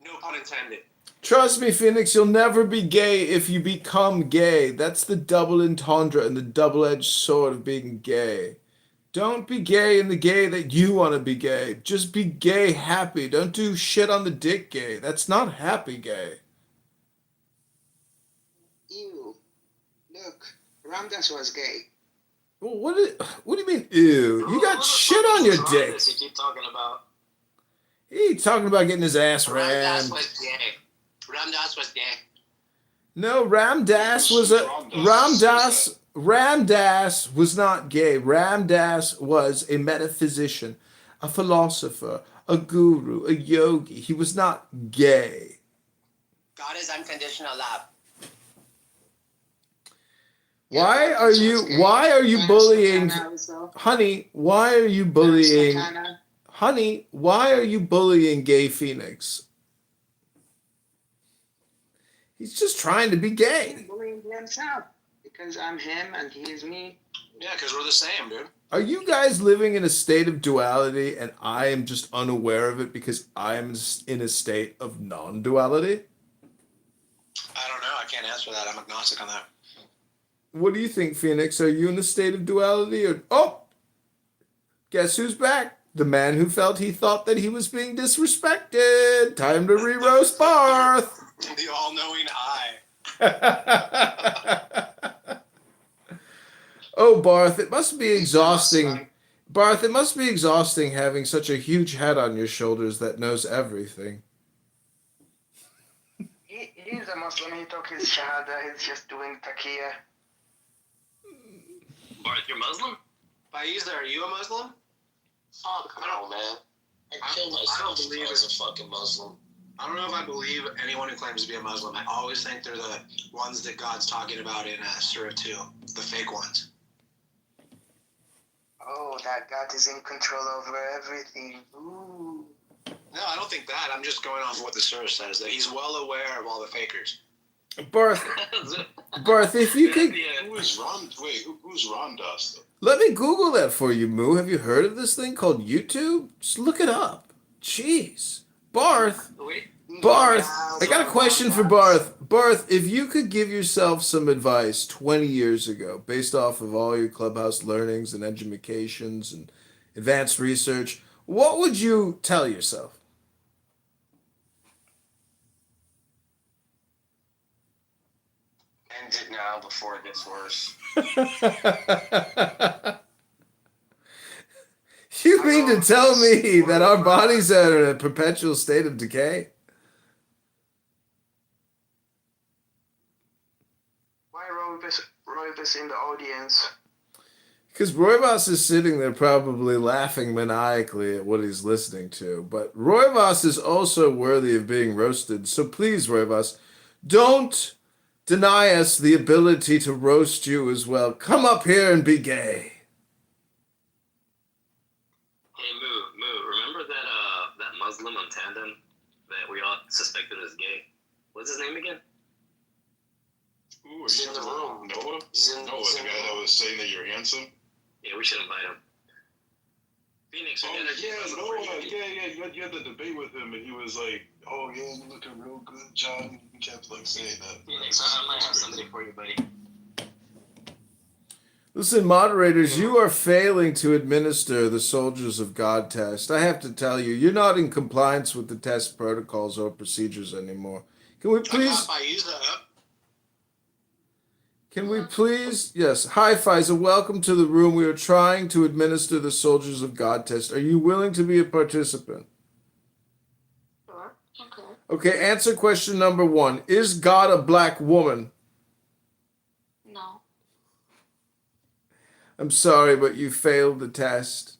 No pun intended. Trust me, Phoenix, you'll never be gay if you become gay. That's the double entendre and the double-edged sword of being gay. Don't be gay in the gay that you want to be gay. Just be gay happy. Don't do shit on the dick gay. That's not happy gay. Ew. Look, Ramdas was gay. Well, what do you mean, ew? You got shit on your dick. You keep talking about. He talking about getting his ass Ramdas rammed. was gay. Ramdas was gay. No, Ramdas was a Ramdas was not gay. Ramdas was a metaphysician, a philosopher, a guru, a yogi. He was not gay. God is unconditional love. Why are you bullying Honey, why are you bullying Honey, why are you bullying Gay Phoenix? He's just trying to be gay. He's bullying himself because I'm him and he is me. Yeah, because we're the same, dude. Are you guys living in a state of duality and I am just unaware of it because I am in a state of non-duality? I don't know. I can't answer that. I'm agnostic on that. What do you think, Phoenix? Are you in a state of duality or guess who's back? The man who felt he thought that he was being disrespected. Time to re-roast Barth. The all-knowing eye. Oh, Barth, it must be exhausting. Barth, it must be exhausting having such a huge head on your shoulders that knows everything. He's a Muslim. He took his shahada. He's just doing taqiyya. Barth, you're Muslim? Faiza, are you a Muslim? Fuck no, man. I killed myself if I was a fucking Muslim. I don't know if I believe anyone who claims to be a Muslim. I always think they're the ones that God's talking about in Surah 2, the fake ones. Oh, that God is in control over everything. Ooh. No, I don't think that. I'm just going off of what the Surah says, that he's well aware of all the fakers. Barth, if you could... Who's Ramdas? Let me Google that for you, Moo. Have you heard of this thing called YouTube? Just look it up. Jeez. Barth, I got a question for Barth. Barth, if you could give yourself some advice 20 years ago, based off of all your Clubhouse learnings and educations and advanced research, what would you tell yourself? End it now before it gets worse. You mean to tell me that our bodies are in a perpetual state of decay? Why Roybus in the audience? Because Roybos is sitting there probably laughing maniacally at what he's listening to. But Roybos is also worthy of being roasted. So please, Roybos, don't deny us the ability to roast you as well. Come up here and be gay. Hey, Moo, remember that Muslim on Tandem that we all suspected was gay? What's his name again? Ooh, he's in the room. Noah? Noah, the guy that was saying that you're handsome? Yeah, we should invite him. Phoenix, You had the debate with him, and he was like, "Oh yeah, you're looking real good, John." He kept like saying that. Phoenix, I might have somebody for you, buddy. Listen, moderators, you are failing to administer the Soldiers of God test. I have to tell you, you're not in compliance with the test protocols or procedures anymore. Can we please... Yes. Hi, Faiza. Welcome to the room. We are trying to administer the Soldiers of God test. Are you willing to be a participant? Sure. Okay. Okay, answer question number 1. Is God a black woman? No. I'm sorry, but you failed the test.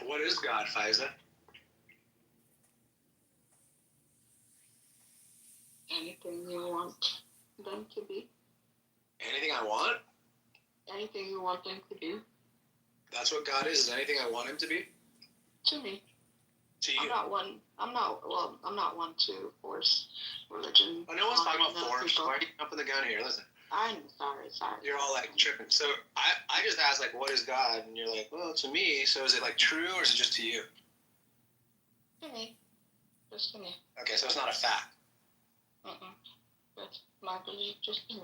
What is God, Faiza? Anything you want them to be. Anything I want? Anything you want them to be. That's what God is anything I want him to be? To me. To you? I'm not one to force religion. Oh, no one's talking about force. Why are you jumping the gun here? Listen, I'm sorry. You're all like tripping. So I just asked like, what is God? And you're like, well, to me. So is it like true or is it just to you? To me. Just to me. Okay, so it's not a fact. That's my belief, just to me.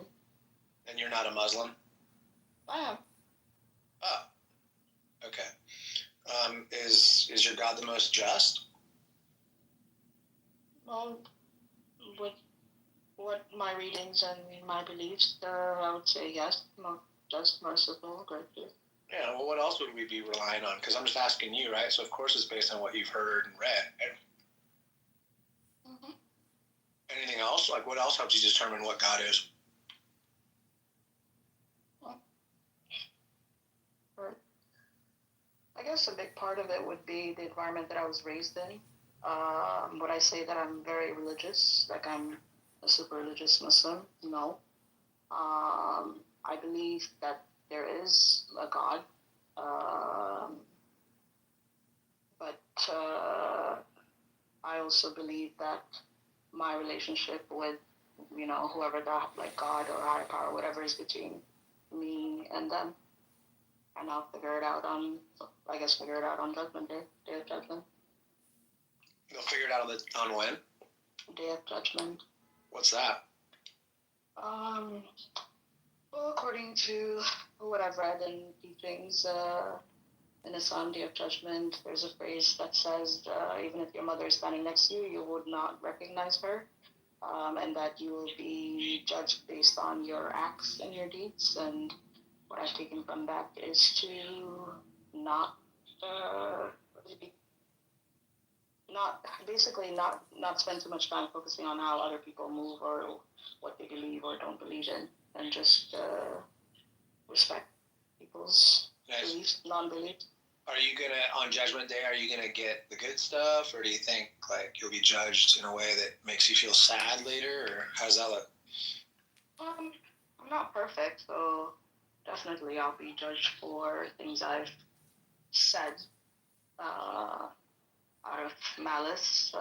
And you're not a Muslim? I am. Oh. Okay. Is your God the most just? Well, with what my readings and my beliefs, I would say yes. Just merciful, gracious. Yeah, well, what else would we be relying on? Because I'm just asking you, right? So, of course, it's based on what you've heard and read. Mm-hmm. Anything else? Like, what else helps you determine what God is? I guess a big part of it would be the environment that I was raised in. Would I say that I'm very religious? Like I'm a super religious Muslim? No. I believe that there is a God. But I also believe that my relationship with, whoever that, like God or higher power, whatever is between me and them, and I'll figure it out on Judgment Day, Day of Judgment. You'll figure it out on when? Day of Judgment. What's that? Well, according to what I've read in teachings, in Islam, Day of Judgment, there's a phrase that says, even if your mother is standing next to you, you would not recognize her, and that you will be judged based on your acts and your deeds. And what I've taken from that is to not spend too much time focusing on how other people move or what they believe or don't believe in, and just respect people's beliefs, non-beliefs. Are you gonna, on Judgment Day, are you gonna get the good stuff, or do you think like you'll be judged in a way that makes you feel sad later, or how does that look? I'm not perfect, so definitely I'll be judged for things I've said out of malice.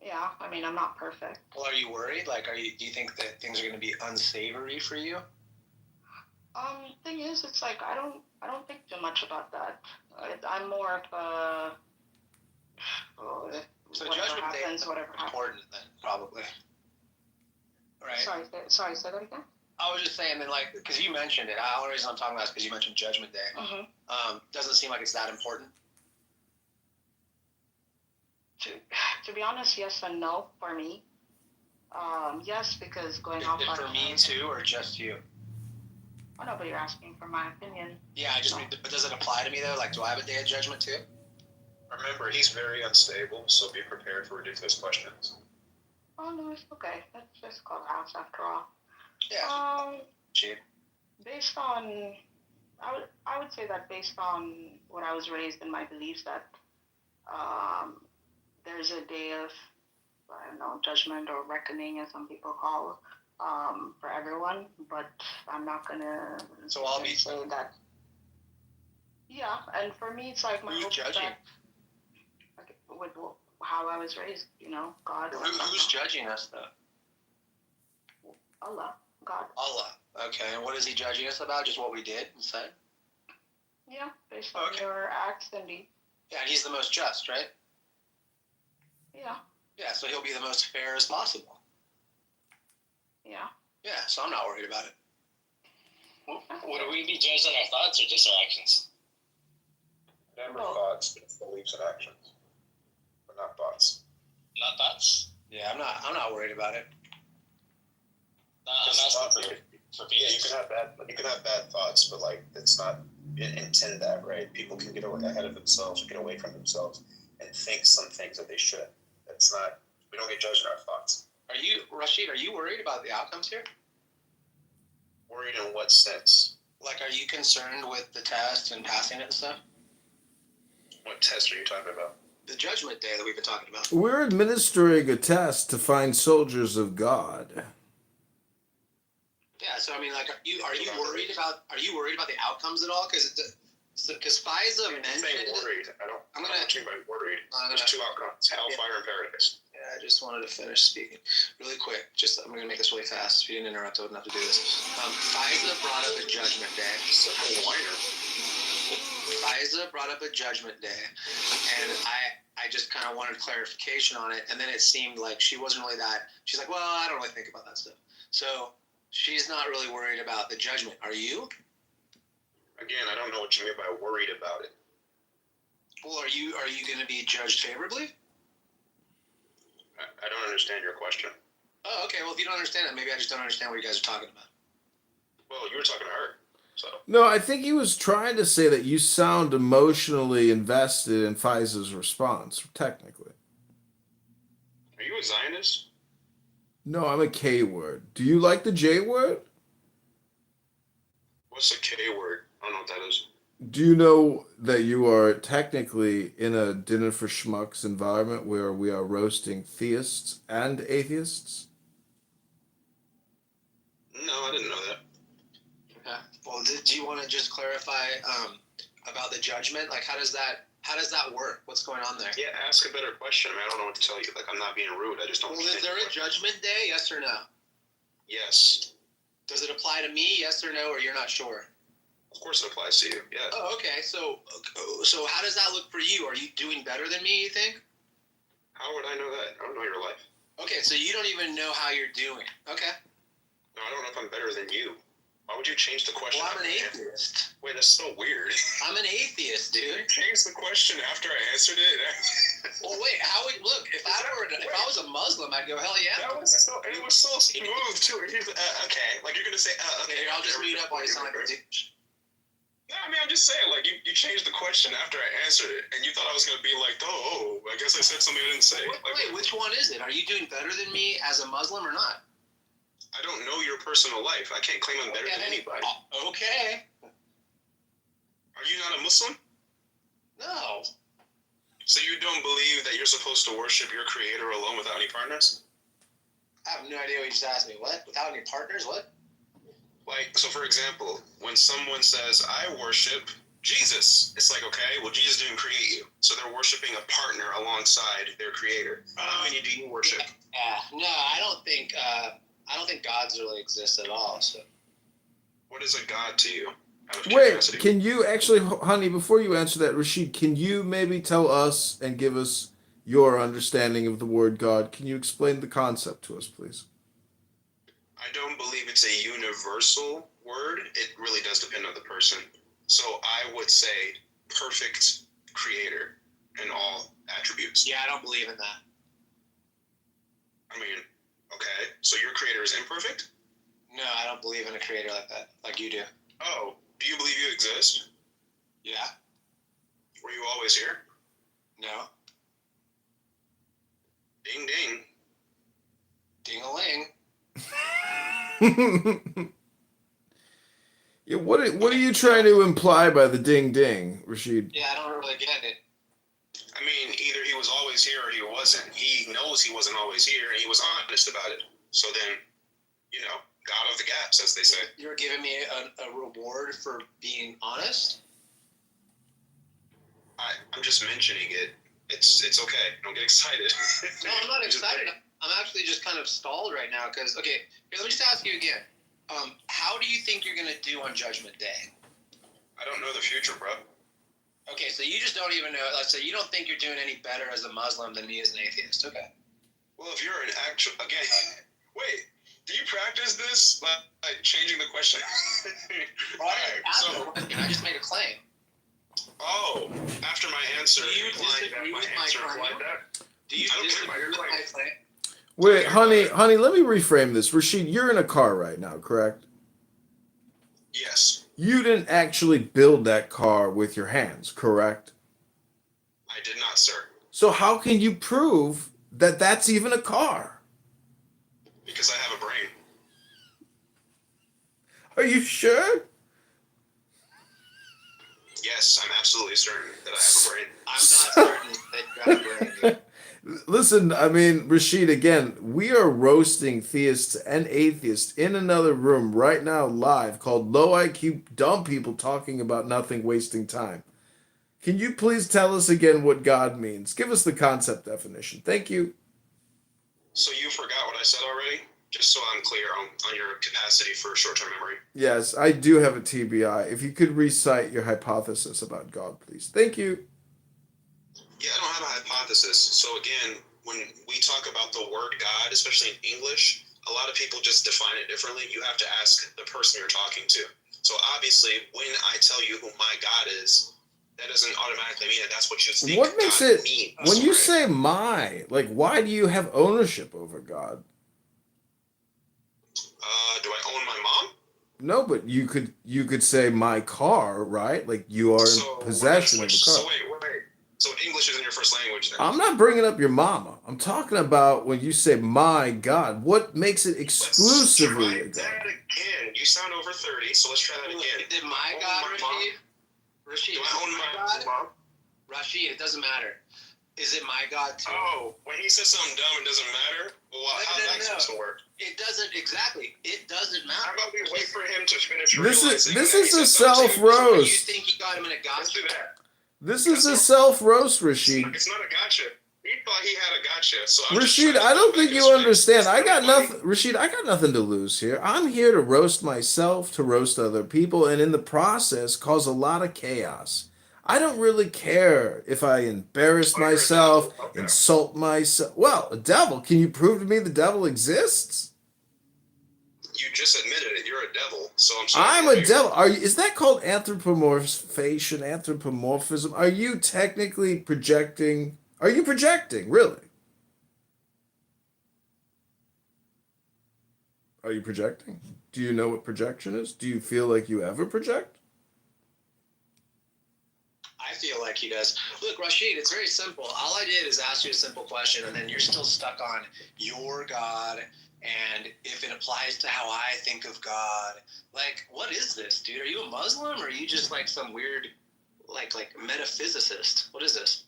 Yeah, I mean, I'm not perfect. Well, are you worried? Like, do you think that things are gonna be unsavory for you? Thing is, it's like I don't think too much about that. I'm more of So whatever Judgment Day happens, is whatever happens. important then, probably. Right? Sorry, say that again? I was just saying that, like, because you mentioned it. The only reason I'm talking about it is because you mentioned Judgment Day. Mm-hmm. Doesn't seem like it's that important. To be honest, yes and no for me. Yes, because going off on... For me too, or just you? Oh, no, but you're asking for my opinion. Yeah, I just mean, but does it apply to me though? Like, do I have a day of judgment too? Remember, he's very unstable, so be prepared for ridiculous questions. Oh, no, it's okay. That's just Clubhouse after all. Yeah. Cheap. Based on... I would say that based on what I was raised in my beliefs, that there's a day of, I don't know, judgment or reckoning, as some people call, for everyone, but I'm not gonna So I'll be say that. Yeah, and for me, it's like my who's hope judging? that, like, with how I was raised, God. Who's judging us though? Allah, God. Allah. Okay, and what is he judging us about? Just what we did and said? Yeah, based on your acts and deeds. Yeah, and he's the most just, right? Yeah. Yeah, so he'll be the most fair as possible. Yeah. Yeah, so I'm not worried about it. Would we be judged on our thoughts or just our actions? Never thoughts, but beliefs and actions, but not thoughts. Not thoughts? Yeah, I'm not worried about it. I'm asking for Yeah, you can have bad thoughts, but like it's not intended that, right? People can get ahead of themselves, get away from themselves, and think some things that they should. That's not. We don't get judged in our thoughts. Are you, Rashid? Are you worried about the outcomes here? Worried in what sense? Like, are you concerned with the test and passing it and stuff? What test are you talking about? The Judgment Day that we've been talking about. We're administering a test to find soldiers of God. Yeah, so I mean, like, are you worried about the outcomes at all? Because FISA mentioned. Worried. I'm not too worried. I'm There's two outcomes: hellfire and paradise. Yeah. I just wanted to finish speaking really quick. I'm going to make this really fast. If you didn't interrupt, I wouldn't have to do this. FISA brought up a judgment day. So FISA brought up a judgment day, and I just kind of wanted clarification on it. And then it seemed like she wasn't really that. She's like, well, I don't really think about that stuff. So she's not really worried about the judgment. Are you? Again, I don't know what you mean by worried about it. Well, are you going to be judged favorably? I don't understand your question. Oh, okay. Well, if you don't understand it, maybe I just don't understand what you guys are talking about. Well, you were talking to her, so. No, I think he was trying to say that you sound emotionally invested in FISA's response, technically. Are you a Zionist? No, I'm a K word. Do you like the J word? What's a K word? I don't know what that is. Do you know that you are technically in a dinner for schmucks environment where we are roasting theists and atheists? No, I didn't know that. Okay. Well, do you want to just clarify about the judgment? Like, how does that work? What's going on there? Yeah, ask a better question. I mean, I don't know what to tell you. Like, I'm not being rude. I just don't. Well, is there a judgment day? Yes or no? Yes. Does it apply to me? Yes or no? Or you're not sure? Of course it applies to you. Yeah. Oh, okay. So how does that look for you? Are you doing better than me, you think? How would I know that? I don't know your life. Okay, so you don't even know how you're doing. Okay. No, I don't know if I'm better than you. Why would you change the question? Well, I'm an atheist. Wait, that's so weird. I'm an atheist, dude. You changed the question after I answered it. Well, wait. Look? If I was a Muslim, I'd go, hell yeah. That was so. And it was so smooth too. Okay, like you're gonna say. Okay, I'll just mute up while you sound like a douche. No, I mean, I'm just saying, like, you changed the question after I answered it, and you thought I was going to be like, oh, I guess I said something I didn't say. Wait, which one is it? Are you doing better than me as a Muslim or not? I don't know your personal life. I can't claim I'm better than anybody. Okay. Are you not a Muslim? No. So you don't believe that you're supposed to worship your creator alone without any partners? I have no idea what you just asked me. What? Without any partners? What? Like, so for example, when someone says, I worship Jesus, it's like, okay, well, Jesus didn't create you. So they're worshiping a partner alongside their creator. How many do you worship? No, I don't think gods really exist at all. So. What is a god to you? Out of Wait, curiosity? can you actually, honey, before you answer that, Rashid, can you maybe tell us and give us your understanding of the word God? Can you explain the concept to us, please? I don't believe it's a universal word. It really does depend on the person. So I would say perfect creator in all attributes. Yeah, I don't believe in that. I mean, okay. So your creator is imperfect? No, I don't believe in a creator like that, like you do. Oh, do you believe you exist? Yeah. Were you always here? No. Ding ding. Ding-a-ling. Yeah, what are you trying to imply by the ding ding, Rashid? Yeah, I don't really get it. I mean, either he was always here or he wasn't. He knows he wasn't always here, and he was honest about it. So then, God of the gaps, as they say. You're giving me a reward for being honest? I'm just mentioning it. It's okay. Don't get excited. No, I'm not excited. I'm actually just kind of stalled right now because, okay, here, let me just ask you again. How do you think you're going to do on Judgment Day? I don't know the future, bro. Okay, so you just don't even know. Let's say you don't think you're doing any better as a Muslim than me as an atheist. Okay. Well, if you're an actual, again, wait, do you practice this? Like changing the question? Well, I just made a claim. Oh, after my answer, Do you implied that disagree my with my answer claim? implied that. Do you I don't care disagree about your with claim. my claim? Wait, honey, let me reframe this. Rashid, you're in a car right now, correct? Yes, You didn't actually build that car with your hands, correct? I did not, sir. So how can you prove that that's even a car? Because I have a brain. Are you sure? Yes, I'm absolutely certain that I have a brain. I'm not certain that you have a brain. Listen, I mean, Rashid, again, we are roasting theists and atheists in another room right now live called Low IQ Dumb People Talking About Nothing Wasting Time. Can you please tell us again what God means? Give us the concept definition. Thank you. So you forgot what I said already? Just so I'm clear on your capacity for short-term memory. Yes, I do have a TBI. If you could recite your hypothesis about God, please. Thank you. Yeah, I don't have a hypothesis. So again, when we talk about the word God, especially in English, a lot of people just define it differently. You have to ask the person you're talking to. So obviously, when I tell you who my God is, that doesn't automatically mean that that's what you think What makes God it, means, when you right? say my, like, why do you have ownership over God? Do I own my mom? No, but you could say my car, right? Like you are in possession of a car. So wait. So English isn't your first language then? I'm not bringing up your mama. I'm talking about when you say my God. What makes it exclusively a Let's try God? that again. You sound over 30, so let's try that again. Is it my Own God, my Rashid? mom? Rashid, Do is I it own my my God? mom? Rashid, it doesn't matter. Is it my God too? Oh, when he says something dumb, it doesn't matter? Well, how's that supposed to work? It doesn't, exactly. It doesn't matter. How about we wait for him to finish This realizing is that he a said something? self-roast. You think he got him in a Let's gotcha? do that. This is a self-roast, It's Rashid. not a gotcha. He thought he had a gotcha. So I'm just Rashid, trying to I don't go back think in you space. understand. I got Everybody- nothing, Rashid. I got nothing to lose here. I'm here to roast myself, to roast other people, and in the process, cause a lot of chaos. I don't really care if I embarrass Oh, you're a myself, devil. Okay. insult myself. Well, a devil. Can you prove to me the devil exists? You just admitted it. You're a devil. So I'm sorry. I'm a devil. Is that called anthropomorphization, anthropomorphism? Are you technically projecting? Are you projecting, really? Are you projecting? Do you know what projection is? Do you feel like you ever project? I feel like he does. Look, Rashid, it's very simple. All I did is ask you a simple question, and then you're still stuck on your God and if it applies to how I think of God. Like, what is this, dude? Are you a Muslim, or are you just like some weird, like metaphysicist? What is this?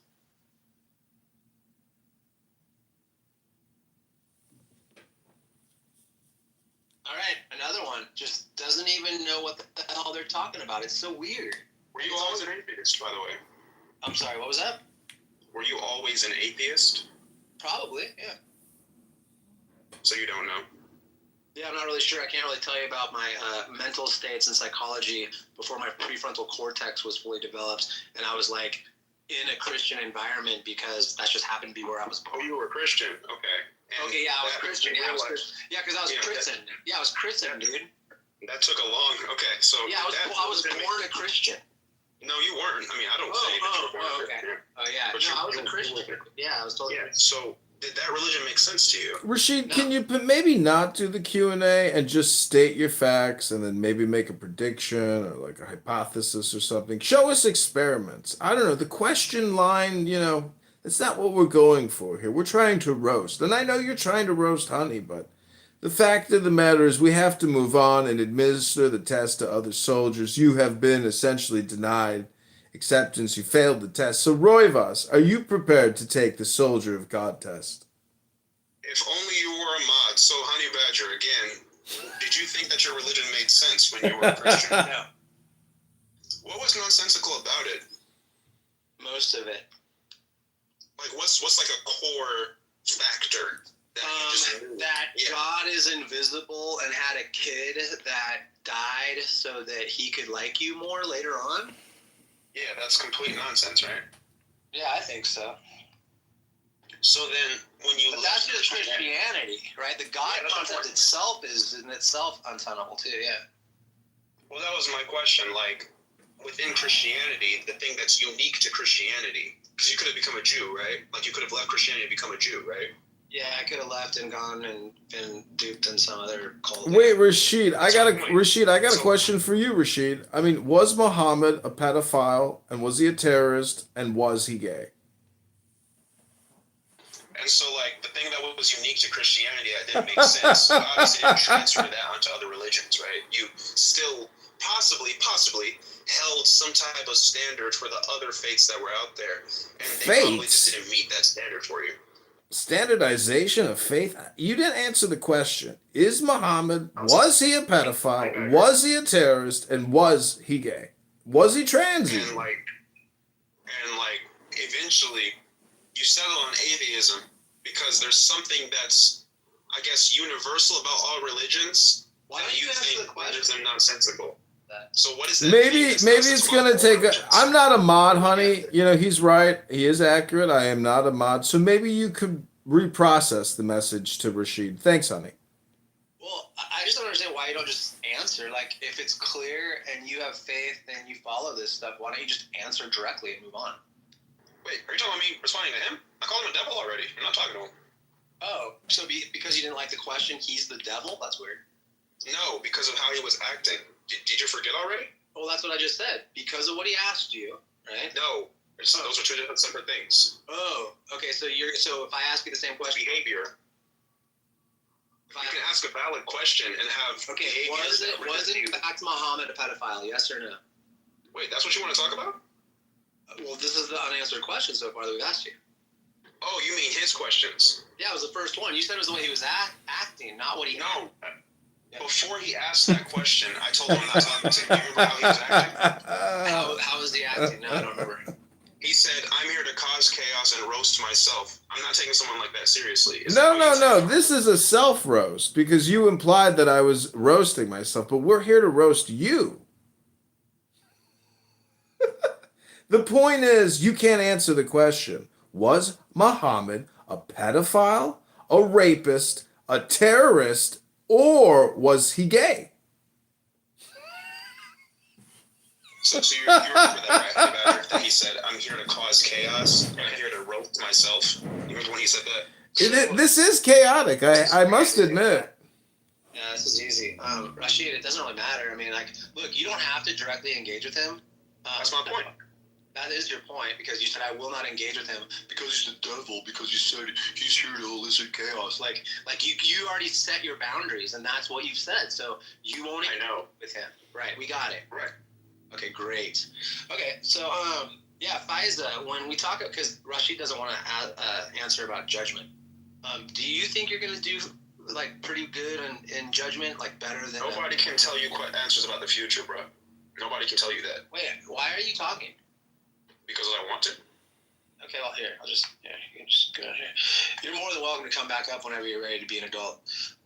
All right, another one. Just doesn't even know what the hell they're talking about. It's so weird. Were you always an atheist, by the way? I'm sorry, what was that? Were you always an atheist? Probably, yeah. So you don't know. Yeah, I'm not really sure. I can't really tell you about my mental states and psychology before my prefrontal cortex was fully developed, and I was like in a Christian environment because that just happened to be where I was Oh, born. you were Christian. Okay. And Okay, yeah, I was that- Christian. Yeah, I was Christian. Yeah, because I was Yeah, Christian. Yeah, I was Christian, dude. That took a long. Okay, so Yeah, I was that- born a Christian. No, you weren't. I mean, I don't say that you were born. Okay. Oh yeah, But no, I was a you- Christian. Yeah, I was totally. Yeah. So did that religion make sense to you? Rashid, No. can you maybe not do the Q&A and just state your facts and then maybe make a prediction or like a hypothesis or something? Show us experiments. I don't know. The question line, it's not what we're going for here. We're trying to roast. And I know you're trying to roast Honey, but the fact of the matter is we have to move on and administer the test to other soldiers. You have been essentially denied acceptance. You failed the test. So Roivas, are you prepared to take the Soldier of God test? If only you were a mod. So, Honey Badger, again, did you think that your religion made sense when you were a Christian? No, What was nonsensical about it? most of it. Like, what's like a core factor that you just knew? That Yeah. God is invisible and had a kid that died so that he could like you more later on? Yeah, that's complete nonsense, right? Yeah, I think so. So then, when you But that's just Christianity, right? The God Yeah, that's concept important. itself is in itself untenable too, yeah. Well, that was my question. Like, within Christianity, the thing that's unique to Christianity, because you could have become a Jew, right? Like, you could have left Christianity and become a Jew, right? Yeah, I could have left and gone and been duped in some other cult. Wait, Rashid, I got Wait. a question for you, Rashid. I mean, was Muhammad a pedophile and was he a terrorist and was he gay? And so, like, the thing that was unique to Christianity that didn't make sense, so obviously didn't transfer that onto other religions, right? You still possibly held some type of standard for the other faiths that were out there, and they probably Faiths? just didn't meet that standard for you. Standardization of faith? You didn't answer the question. Is Muhammad, was he a pedophile? Was he a terrorist? And was he gay? Was he trans? And like, eventually, you settle on atheism because there's something that's I guess, universal about all religions, Why then don't you you answer think the that question? is nonsensical. So what is that? Maybe thing that's maybe nonsensical it's gonna about all take. religions? I'm not a mod, honey. You know he's right. He is accurate. I am not a mod. So maybe you could reprocess the message to Rashid. Thanks, honey. Well, I just don't understand why you don't just answer. Like, if it's clear and you have faith and you follow this stuff, why don't you just answer directly and move on? Wait, are you talking about me responding to him? I called him a devil already. I'm not talking to him. Oh, so because you didn't like the question, he's the devil? That's weird. No, because of how he was acting. Did you forget already? Well, that's what I just said. Because of what he asked you, right? No, those are two different separate things. Oh, okay. So if I ask you the same question, Behavior. if You I, can ask a valid question and have okay, behaviors that was in relate to- fact Muhammad a pedophile? Yes or no? Wait, that's what you want to talk about? Well, this is the unanswered question so far that we've asked you. Oh, you mean his questions? Yeah, it was the first one. You said it was the way he was acting, not what he. No. Yeah. Before he asked that question, I told him I'm not talking to him. You remember how he was acting? How was he acting? No, I don't remember. He said, I'm here to cause chaos and roast myself. I'm not taking someone like that seriously. Is No, that no, what no. you said? This is a self roast because you implied that I was roasting myself, but we're here to roast you. The point is, you can't answer the question. Was Muhammad a pedophile, a rapist, a terrorist, or was he gay? So you remember that, right? Badger, that he said, I'm here to cause chaos and I'm here to roast myself. You remember when he said that? This is chaotic, I must admit. Yeah, this is easy. Rashid, it doesn't really matter. I mean, like, look, you don't have to directly engage with him. That's my point. That is your point, because you said I will not engage with him because he's the devil, because you said he's here to elicit chaos. Like you already set your boundaries, and that's what you've said. So you won't engage with him. Right, we got it. Right. Okay, great. Okay, so yeah, Faiza, when we talk, because Rashid doesn't want to answer about judgment. Do you think you're gonna do like pretty good in judgment, like better than? Nobody can tell you answers about the future, bro. Nobody can tell you that. Wait, why are you talking? Because I want to. Okay, well, here, you can just go here. You're more than welcome to come back up whenever you're ready to be an adult.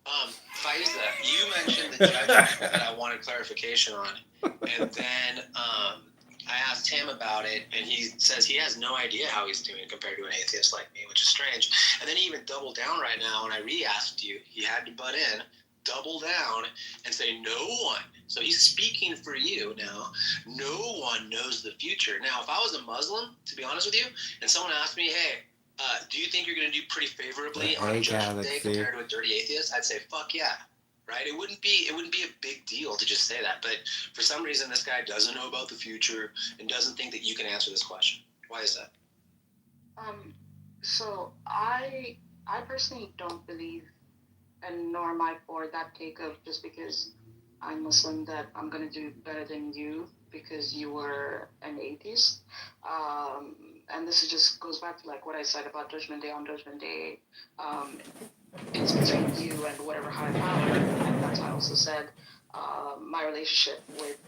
Faiza, you mentioned the judgment that I wanted clarification on, and then I asked him about it, and he says he has no idea how he's doing compared to an atheist like me, which is strange. And then he even doubled down right now, and I re-asked you. He had to butt in, double down, and say no one. So he's speaking for you now. No one knows the future. Now, if I was a Muslim, to be honest with you, and someone asked me, hey, do you think you're going to do pretty favorably on Judgment Day compared to a dirty atheist? I'd say, fuck yeah. Right? It wouldn't be a big deal to just say that. But for some reason, this guy doesn't know about the future and doesn't think that you can answer this question. Why is that? So I personally don't believe, and nor am I for that take of just because I'm Muslim that I'm going to do better than you because you were an atheist. And this just goes back to like what I said about Judgment Day. On Judgment Day, it's between you and whatever higher power. And that's why I also said my relationship with,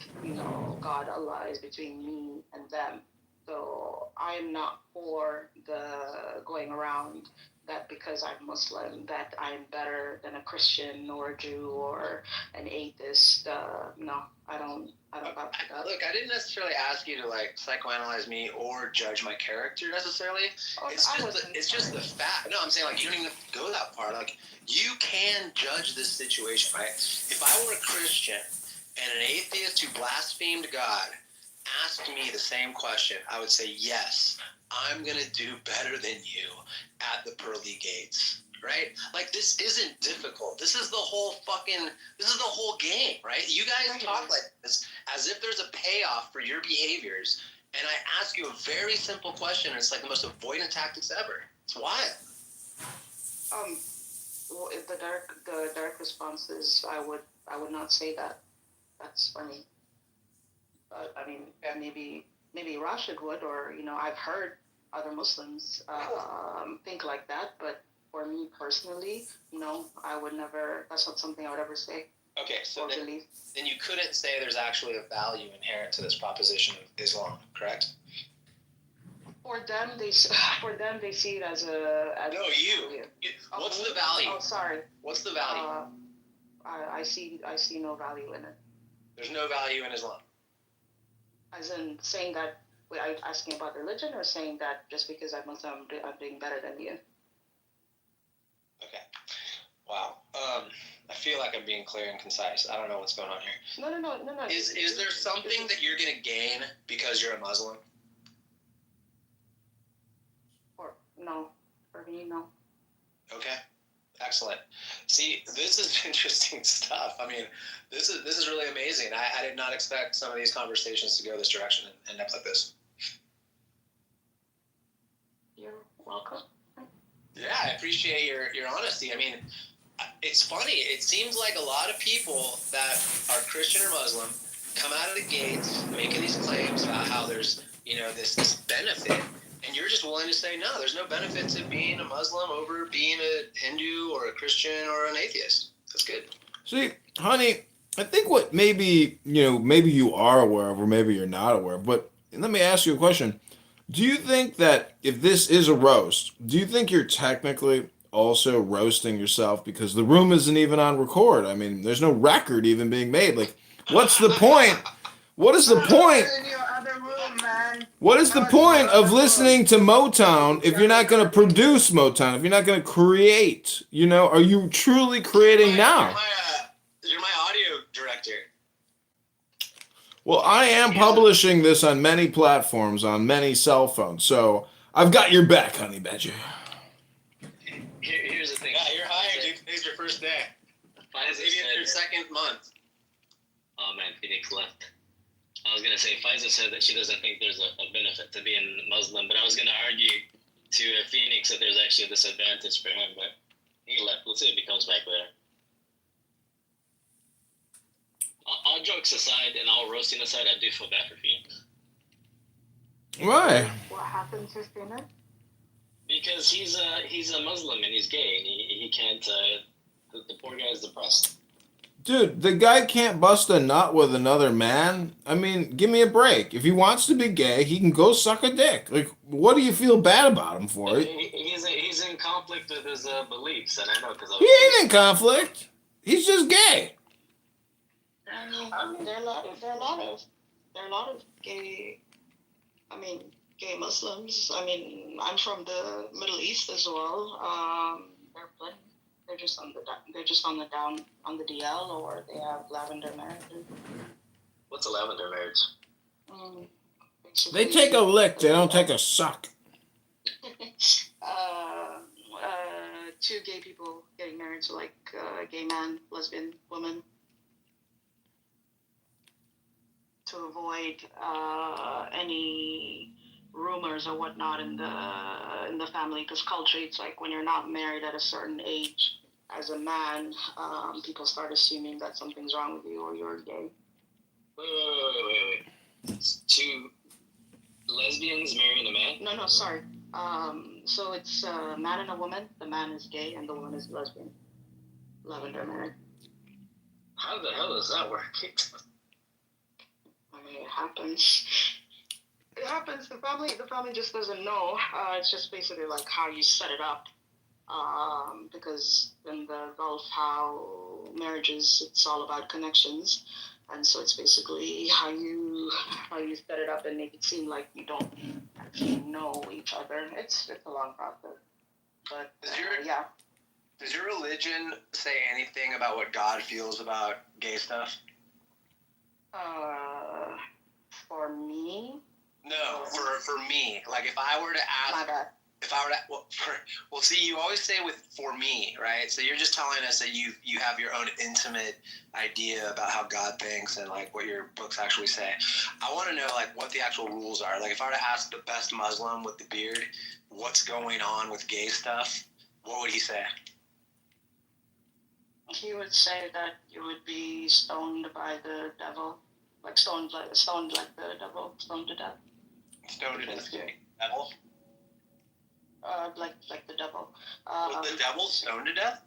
God, Allah is between me and them. So I'm not for the going around that because I'm Muslim that I'm better than a Christian or a Jew or an atheist. No, I don't buy that. Look, I didn't necessarily ask you to like psychoanalyze me or judge my character necessarily. It's just the fact. No, I'm saying like you don't even have to go that far. Like you can judge this situation, right? If I were a Christian and an atheist who blasphemed God asked me the same question, I would say, yes, I'm going to do better than you at the pearly gates, right? Like, this isn't difficult. This is the whole game, right? You guys talk like this as if there's a payoff for your behaviors, and I ask you a very simple question, and it's like the most avoidant tactics ever. It's wild. Well, if the direct response is, I would not say that. That's funny. But I mean, maybe Rashid would, or I've heard other Muslims think like that. But for me personally, no, I would never. That's not something I would ever say. Okay, so or believe. Then you couldn't say there's actually a value inherent to this proposition of Islam, correct? For them, they see it as a. No, you. What's the value? Oh, sorry. What's the value? I see no value in it. There's no value in Islam. As in saying that, wait, are you asking about religion or saying that just because I'm Muslim, I'm doing better than you? Okay. Wow. I feel like I'm being clear and concise. I don't know what's going on here. No. Is there something that you're going to gain because you're a Muslim? No. For me, no. Okay. Excellent. See, this is interesting stuff. I mean, this is really amazing. I did not expect some of these conversations to go this direction and end up like this. You're welcome. Yeah, I appreciate your honesty. I mean, it's funny. It seems like a lot of people that are Christian or Muslim come out of the gates making these claims about how there's, this benefit. And you're just willing to say, no, there's no benefit to being a Muslim over being a Hindu or a Christian or an atheist. That's good. See, honey, I think what maybe you are aware of or maybe you're not aware of, but let me ask you a question. Do you think that if this is a roast, do you think you're technically also roasting yourself because the room isn't even on record? I mean, there's no record even being made. Like, what's the point? What is the point? What is the point of listening to Motown if you're not going to produce Motown, if you're not going to create? Are you truly creating now? You're my audio director. Well, I am publishing this on many platforms, on many cell phones, so I've got your back, honey badger. Here's the thing. Yeah, you're hired, dude. Today's your first day. Maybe it's your second month. Oh man, Phoenix left. I was gonna say Faiza said that she doesn't think there's a benefit to being Muslim, but I was gonna argue to Phoenix that there's actually a disadvantage for him, but he left. We'll see if he comes back later. All jokes aside and all roasting aside, I do feel bad for Phoenix. Why? What happened to Phoenix? Because he's a Muslim and he's gay and he can't. The poor guy's depressed. Dude, the guy can't bust a nut with another man. I mean, give me a break. If he wants to be gay, he can go suck a dick. Like, what do you feel bad about him for? He's in conflict with his beliefs, and I know because he ain't in conflict. He's just gay. I mean, there are a lot of gay. Gay Muslims. I mean, I'm from the Middle East as well. There are plenty. They're just on the DL, or they have lavender marriages. What's a lavender marriage? They take a lick. They don't take a suck. Two gay people getting married, so like a gay man, lesbian woman, to avoid any rumors or whatnot in the family, because culture, it's like when you're not married at a certain age as a man, people start assuming that something's wrong with you or you're gay. Wait. Two lesbians marrying a man? No, sorry. So it's a man and a woman. The man is gay and the woman is lesbian. Lavender married. How the hell does that work? I mean, it happens. It happens. The family just doesn't know. It's just basically like how you set it up. Because in the Gulf, how marriages, it's all about connections, and so it's basically how you set it up and make it seem like you don't actually know each other. It's a long process, but yeah. Does your religion say anything about what God feels about gay stuff? For me. No, for me. Like if I were to ask. My bad. If I were to, see, you always say for me, right? So you're just telling us that you have your own intimate idea about how God thinks and like what your books actually say. I want to know like what the actual rules are. Like if I were to ask the best Muslim with the beard, what's going on with gay stuff, what would he say? He would say that you would be stoned by the devil, like stoned like the devil, stoned to death. Stoned to death, devil. Like the devil. Was the devil stoned to death?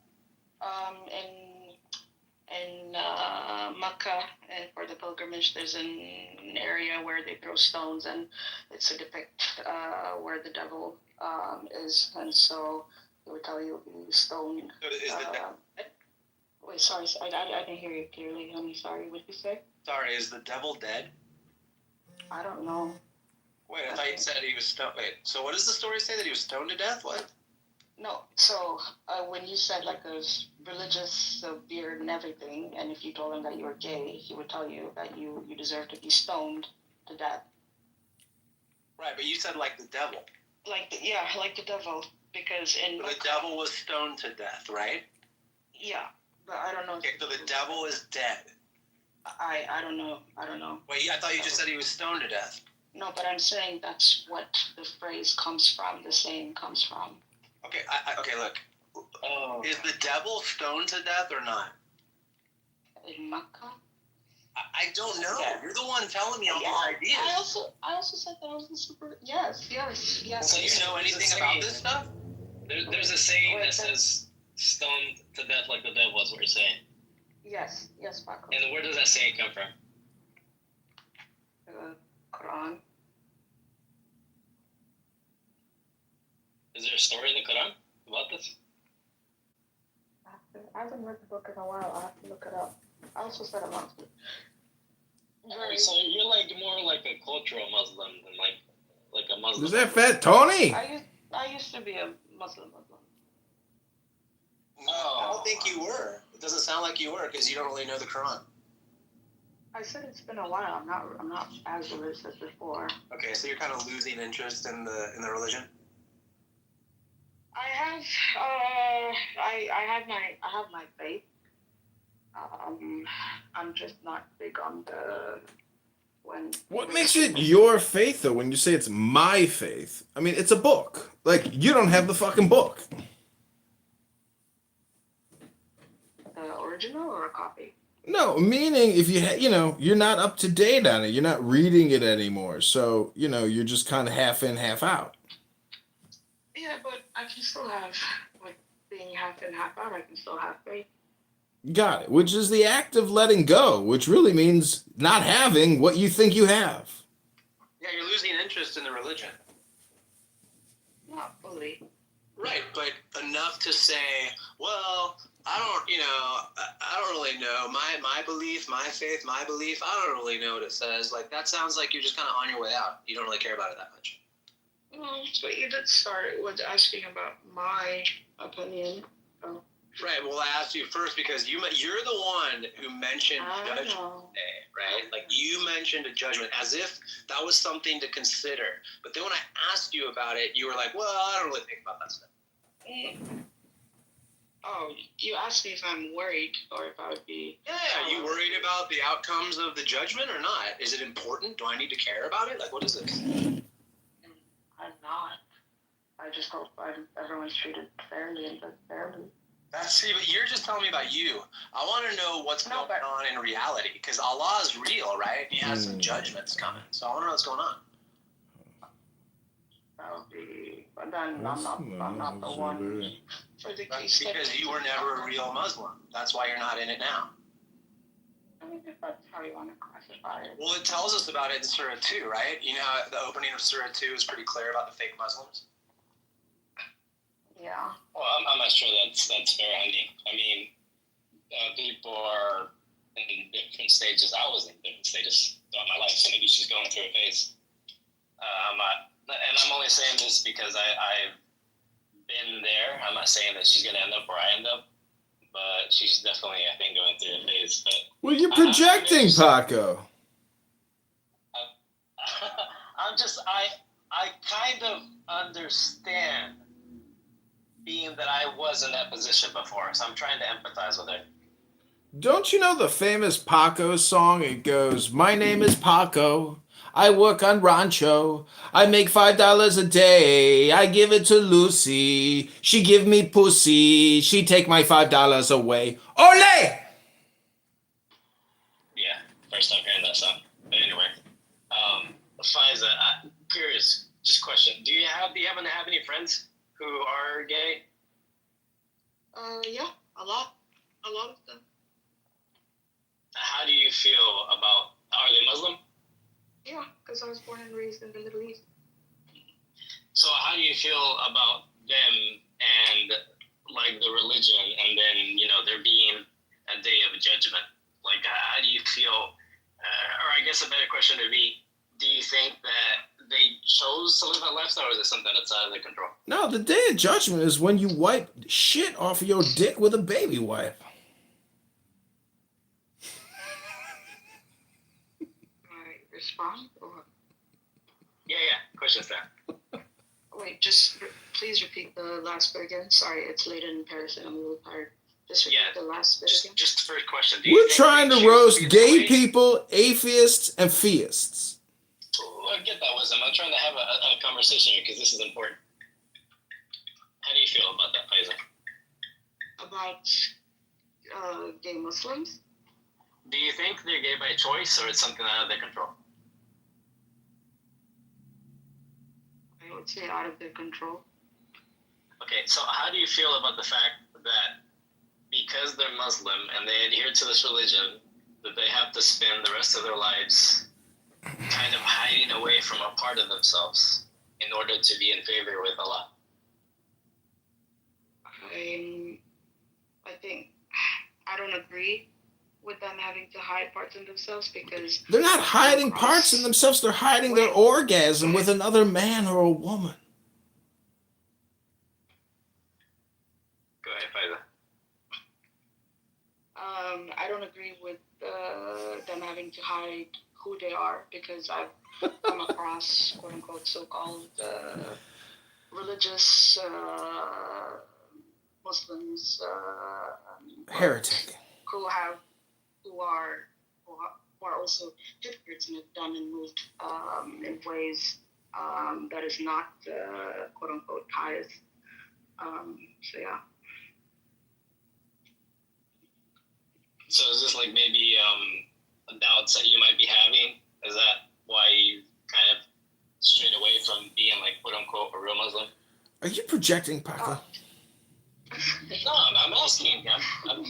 in Mecca, and for the pilgrimage, there's an area where they throw stones, and it's to depict where the devil is, and so it would tell you stone. So is the devil dead? Wait, sorry, I didn't hear you clearly. I'm sorry. What did you say? Sorry, is the devil dead? I don't know. Wait, I thought you said he was stoned. Wait, so what does the story say, that he was stoned to death? What? No, so when you said like a religious beard and everything, and if you told him that you were gay, he would tell you that you deserve to be stoned to death. Right, but you said like the devil. Like the devil, because in The devil was stoned to death, right? yeah, but I don't know. Okay, so the devil is dead. I don't know. Wait, I thought you just said he was stoned to death. No, but I'm saying that's what the phrase comes from. The saying comes from. Okay, okay, look. Oh. Is the devil stoned to death or not? In Mecca. I don't know. Yeah. You're the one telling me all Yeah, these ideas. I also said that I wasn't super. Yes. So Do you know anything about this stuff? There's a saying Wait, that says stoned to death like the devil, is what you're saying. Yes, Paco. And where does that saying come from? Quran. Is there a story in the Quran about this? I haven't read the book in a while. I have to look it up. I also said I'm not. So you're like more like a cultural Muslim than like a Muslim. Is that Fat Tony? I used to be a Muslim. No, I don't think you were. It doesn't sound like you were because you don't really know the Quran. I said it's been a while. I'm not as religious as before. Okay, so you're kind of losing interest in the religion. I have I have my faith. I'm just not big on the when. What makes it your faith, though, when you say it's my faith? I mean, it's a book. Like, you don't have the fucking book. The original or a copy? No, meaning if you're not up to date on it. You're not reading it anymore. So, you're just kind of half in, half out. Yeah, but I can still have, like, being half in, half out, I can still have faith. Got it. Which is the act of letting go, which really means not having what you think you have. Yeah, you're losing interest in the religion. Not fully. Right, but enough to say, well, I don't really know. My belief, my faith, my belief, I don't really know what it says. Like, that sounds like you're just kind of on your way out. You don't really care about it that much. Well, but you did start with asking about my opinion. So. Right, well, I asked you first because you're the one who mentioned Judgment Day, right? Like, you mentioned a judgment as if that was something to consider. But then when I asked you about it, you were like, well, I don't really think about that stuff. Oh, you asked me if I'm worried or if I would be... Yeah, are you worried about the outcomes of the judgment or not? Is it important? Do I need to care about it? Like, what is this? I'm not. I just hope everyone's treated fairly and fairly. See, but you're just telling me about you. I want to know what's going on in reality, because Allah is real, right? He has some judgments coming, so I want to know what's going on. That would be, but then I'm not the one for the case. Because you were never a real Muslim. That's why you're not in it now. I mean, if that's how you want to classify it. Well, it tells us about it in Surah 2, right? You know how the opening of Surah 2 is pretty clear about the fake Muslims? Yeah. Well, I'm not sure that's fair, honey. I mean, people are in different stages. I was in different stages throughout my life, so maybe she's going through a phase. I'm not, and I'm only saying this because I've been there. I'm not saying that she's going to end up where I end up, but she's definitely, I think, going through a phase. But Well, you're projecting, Paco. I kind of understand being that I was in that position before, so I'm trying to empathize with her. Don't you know the famous Paco song? It goes, "My name is Paco. I work on Rancho. I make $5 a day. I give it to Lucy. She give me pussy. She take my $5 away. Ole!" Yeah, first time hearing that song. But anyway, Faiza, I'm curious, just question. Do you happen to have any friends who are gay? Yeah, a lot of them. you feel about? Are they Muslim? Yeah, because I was born and raised in the Middle East. So how do you feel about them and like the religion, and then there being a day of judgment? Like, how do you feel? Or I guess a better question would be: do you think that they chose to live that lifestyle, or is it something that's out of their control? No, the day of judgment is when you wipe shit off of your dick with a baby wipe. Respond? Or... Yeah. Question's that. Wait, please repeat the last bit again. Sorry, it's late in Paris and I'm a little tired. Just repeat the last bit again. Just the first question. We're trying to roast gay people, atheists, and theists. Well, I get that, Wisdom. I'm trying to have a conversation here because this is important. How do you feel about that, Faiza? About gay Muslims? Do you think they're gay by choice, or it's something out of their control? I would say out of their control. Okay, so how do you feel about the fact that because they're Muslim and they adhere to this religion, that they have to spend the rest of their lives kind of hiding away from a part of themselves in order to be in favor with Allah? I think I don't agree with them having to hide parts of themselves because they're not hiding parts of themselves. They're hiding their orgasm with another man or a woman. Go ahead, Faiza. I don't agree with them having to hide who they are because I've come across quote unquote so-called religious Muslims Heretic. who are also hypocrites and have done and moved in ways that is not quote unquote pious. So yeah. So is this like maybe doubts that you might be having? Is that why you kind of strayed away from being like quote unquote a real Muslim? Are you projecting, Paco? No, I'm asking. I'm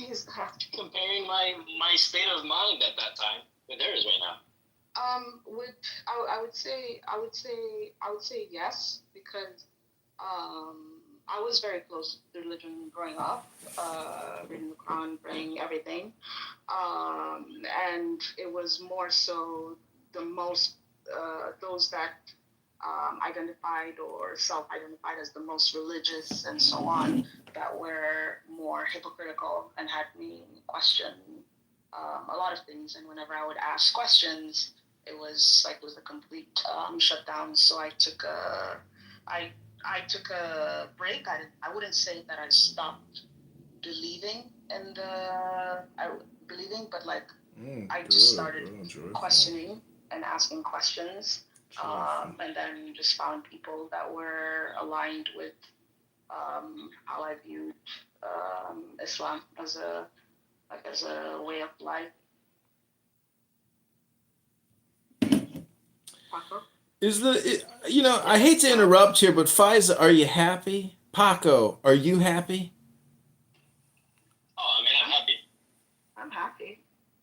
comparing my state of mind at that time with theirs right now. I would say yes because I was very close to religion growing up, reading the Quran, praying, everything, and it was more so the most those that identified or self-identified as the most religious and so on that were more hypocritical and had me question a lot of things. And whenever I would ask questions, it was a complete shutdown. So I took a break. I wouldn't say that I stopped believing in believing, but I just started questioning and asking questions. And then just found people that were aligned with how I viewed Islam as a way of life. I hate to interrupt here, but Faiza, are you happy? Paco, are you happy? Oh, I mean, I'm happy. I'm happy.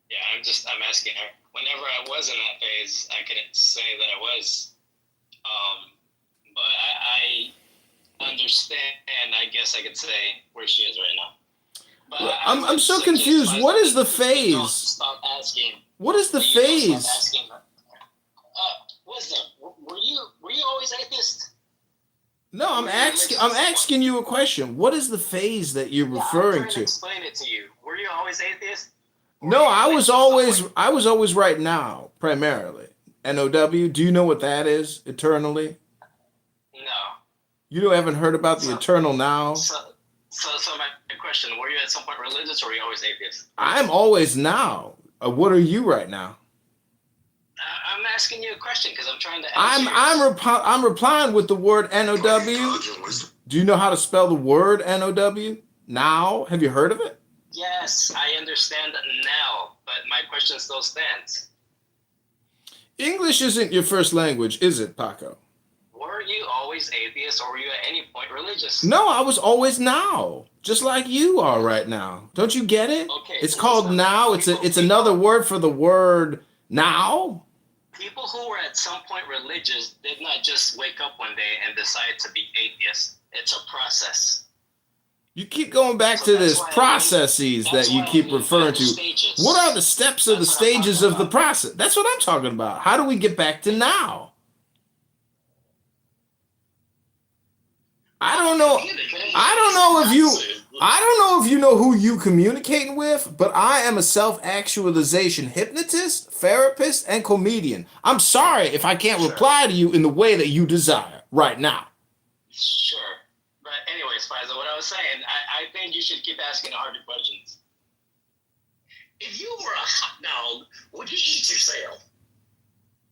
Yeah, I'm asking her. Whenever I was in that phase, I couldn't say that I was. But I understand, I guess I could say where she is right now. But I'm so confused. What is the phase? Don't stop asking. What is the phase? Wisdom, were you always atheist? No, I'm asking you a question. What is the phase that you're referring I'm trying to explain it to you. Were you always atheist? No, I was always right now, primarily. NOW, do you know what that is, eternally? No. You haven't heard about the eternal now? So my question, were you at some point religious or were you always atheist? I'm always now. What are you right now? I'm asking you a question because I'm trying to answer. I'm replying with the word NOW. Do you know how to spell the word NOW? Now? Have you heard of it? Yes, I understand now, but my question still stands. English isn't your first language, is it, Paco? Were you always always atheist, or were you at any point religious? No, I was always now, just like you are right now. Don't you get it? Okay, It's so called listen, now. It's another word for the word now. People who were at some point religious did not just wake up one day and decide to be atheists. It's a process. You keep going back So to that's this why I processes mean- that you that's keep why I mean referring by to. the stages. What are the steps or the That's what I'm stages talking of the about. process? That's what I'm talking about. How do we get back to now? I don't know. I don't know if you know who you communicating with, but I am a self-actualization hypnotist, therapist, and comedian. I'm sorry if I can't reply to you in the way that you desire right now. Sure. But anyways, Faisal, what I was saying, I think you should keep asking the harder questions. If you were a hot dog, would you eat yourself?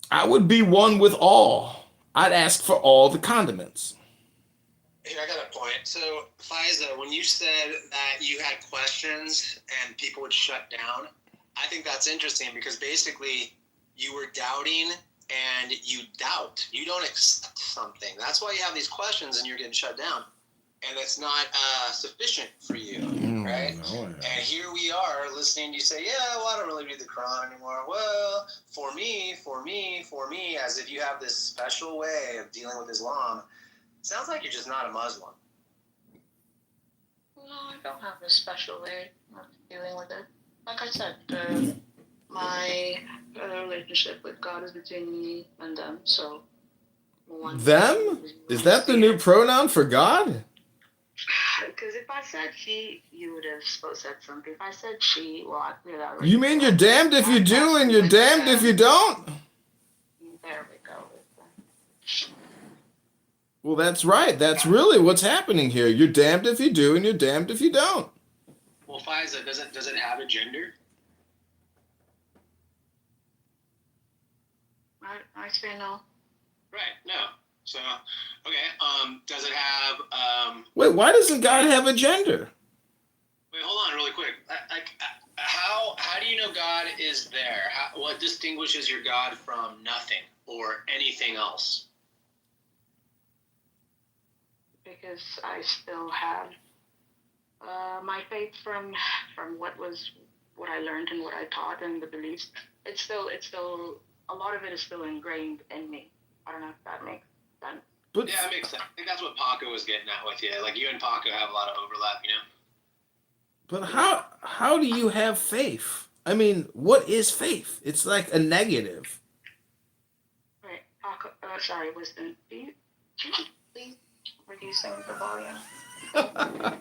I would be one with all. I'd ask for all the condiments. Here, I got a point. So, Faiza, when you said that you had questions and people would shut down, I think that's interesting because basically you were doubting and you doubt. You don't accept something. That's why you have these questions and you're getting shut down. And it's not sufficient for you, right? And here we are listening to you say, yeah, well, I don't really read the Quran anymore. Well, for me, as if you have this special way of dealing with Islam. Sounds like you're just not a Muslim. No, I don't have a special way of dealing with it. Like I said, my relationship with God is between me and them. So, Them? Is that the new pronoun for God? Because if I said he, you would have said something. If I said she, well, I cleared out. You mean you're damned if you do and you're damned if you don't? There we go. Well, that's right. That's really what's happening here. You're damned if you do and you're damned if you don't. Well, Faiza, does it have a gender? I say no. Right. No. So, okay. Does it have? Wait, why doesn't God have a gender? Wait, hold on, really quick. How do you know God is there? What distinguishes your God from nothing or anything else? Because I still have my faith from what I learned and what I taught and the beliefs. It's still a lot of it is still ingrained in me. I don't know if that makes sense. But Yeah, that makes sense. I think that's what Paco was getting at with you. Like you and Paco have a lot of overlap, you know? But how do you have faith? I mean, what is faith? It's like a negative. Right. Sorry, Wisdom. Do you please reducing the volume?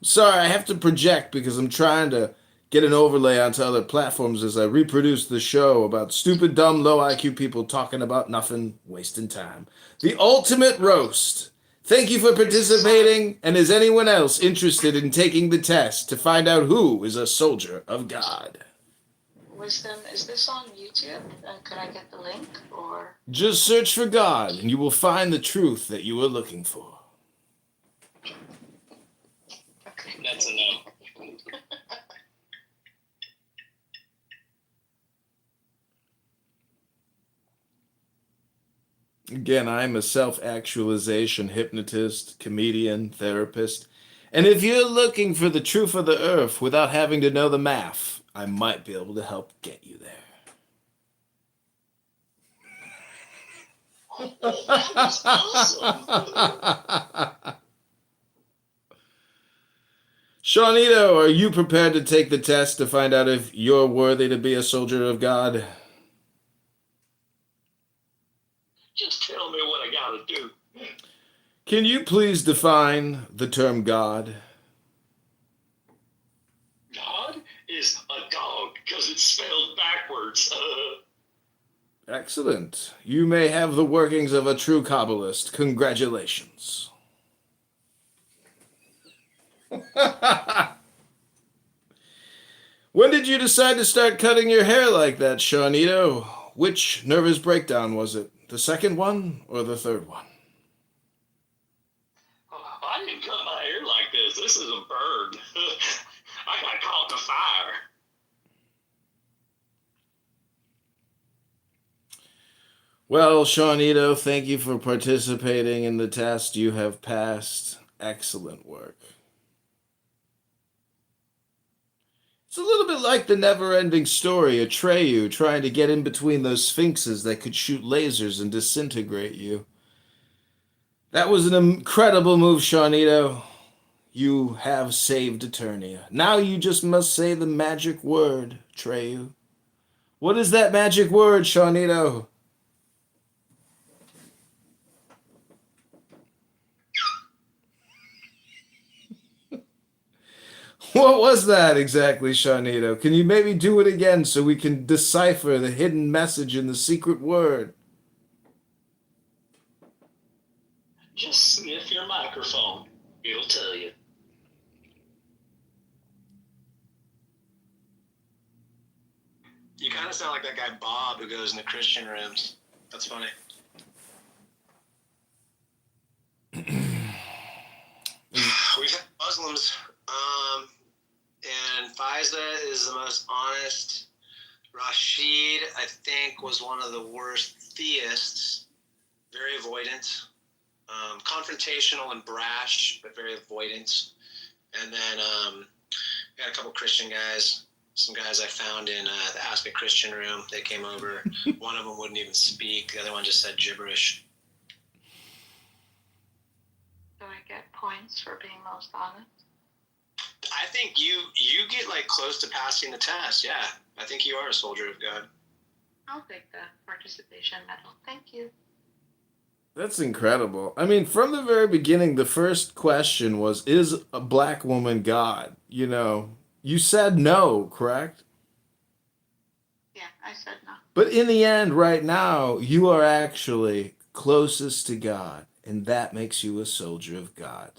Sorry, I have to project because I'm trying to get an overlay onto other platforms as I reproduce the show about stupid, dumb, low IQ people talking about nothing, wasting time. The ultimate roast. Thank you for participating. And is anyone else interested in taking the test to find out who is a soldier of God? Wisdom, is this on YouTube? Could I get the link or? Just search for God and you will find the truth that you are looking for. Okay. That's a no. Again, I'm a self-actualization hypnotist, comedian, therapist. And if you're looking for the truth of the earth without having to know the math, I might be able to help get you there. That was awesome. Shawnito, are you prepared to take the test to find out if you're worthy to be a soldier of God? Just tell me what I gotta do. Can you please define the term God? God is a dog because it's spelled backwards. Excellent. You may have the workings of a true Kabbalist. Congratulations. When did you decide to start cutting your hair like that, Shawnito? Which nervous breakdown was it? The second one or the third one? I didn't cut my hair like this. This is a bird. I got caught in the fire. Well, Shawnito, thank you for participating in the test. You have passed. Excellent work. It's a little bit like the never-ending story, Atreyu trying to get in between those sphinxes that could shoot lasers and disintegrate you. That was an incredible move, Shawnito. You have saved Eternia. Now you just must say the magic word, Atreyu. What is that magic word, Shawnito? What was that exactly, Shawnito? Can you maybe do it again so we can decipher the hidden message in the secret word? Just sniff your microphone. It'll tell you. You kind of sound like that guy Bob who goes in the Christian rooms. That's funny. We've had Muslims, and Faiza is the most honest. Rashid, I think, was one of the worst theists. Very avoidant, confrontational and brash, but very avoidant. And then we had a couple Christian guys. Some guys I found in the Ask a Christian room. They came over. One of them wouldn't even speak. The other one just said gibberish. Do I get points for being most honest? I think you get like close to passing the test. Yeah, I think you are a soldier of God. I'll take the participation medal. Thank you. That's incredible. I mean, from the very beginning, the first question was, is a black woman God? You know, you said no, correct? Yeah, I said no. But in the end, right now, you are actually closest to God, and that makes you a soldier of God.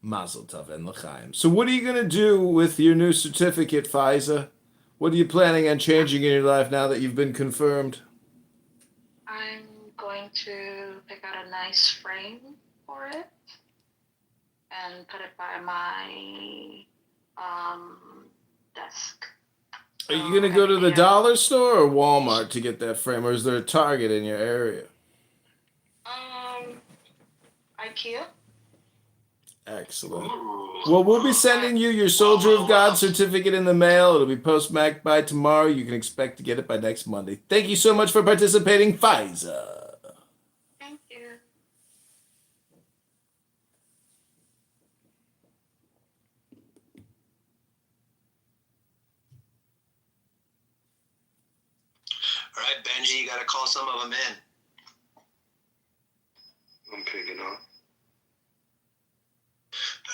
Mazel tov and l'chaim. So what are you going to do with your new certificate, Faiza? What are you planning on changing in your life now that you've been confirmed? I'm going to pick out a nice frame for it and put it by my desk. Are you going to go to the dollar store or Walmart to get that frame, or is there a Target in your area? IKEA. Excellent. Well, we'll be sending you your Soldier of God certificate in the mail. It'll be postmarked by tomorrow. You can expect to get it by next Monday. Thank you so much for participating, Faiza. Thank you. All right, Benji, you got to call some of them in. I'm picking up.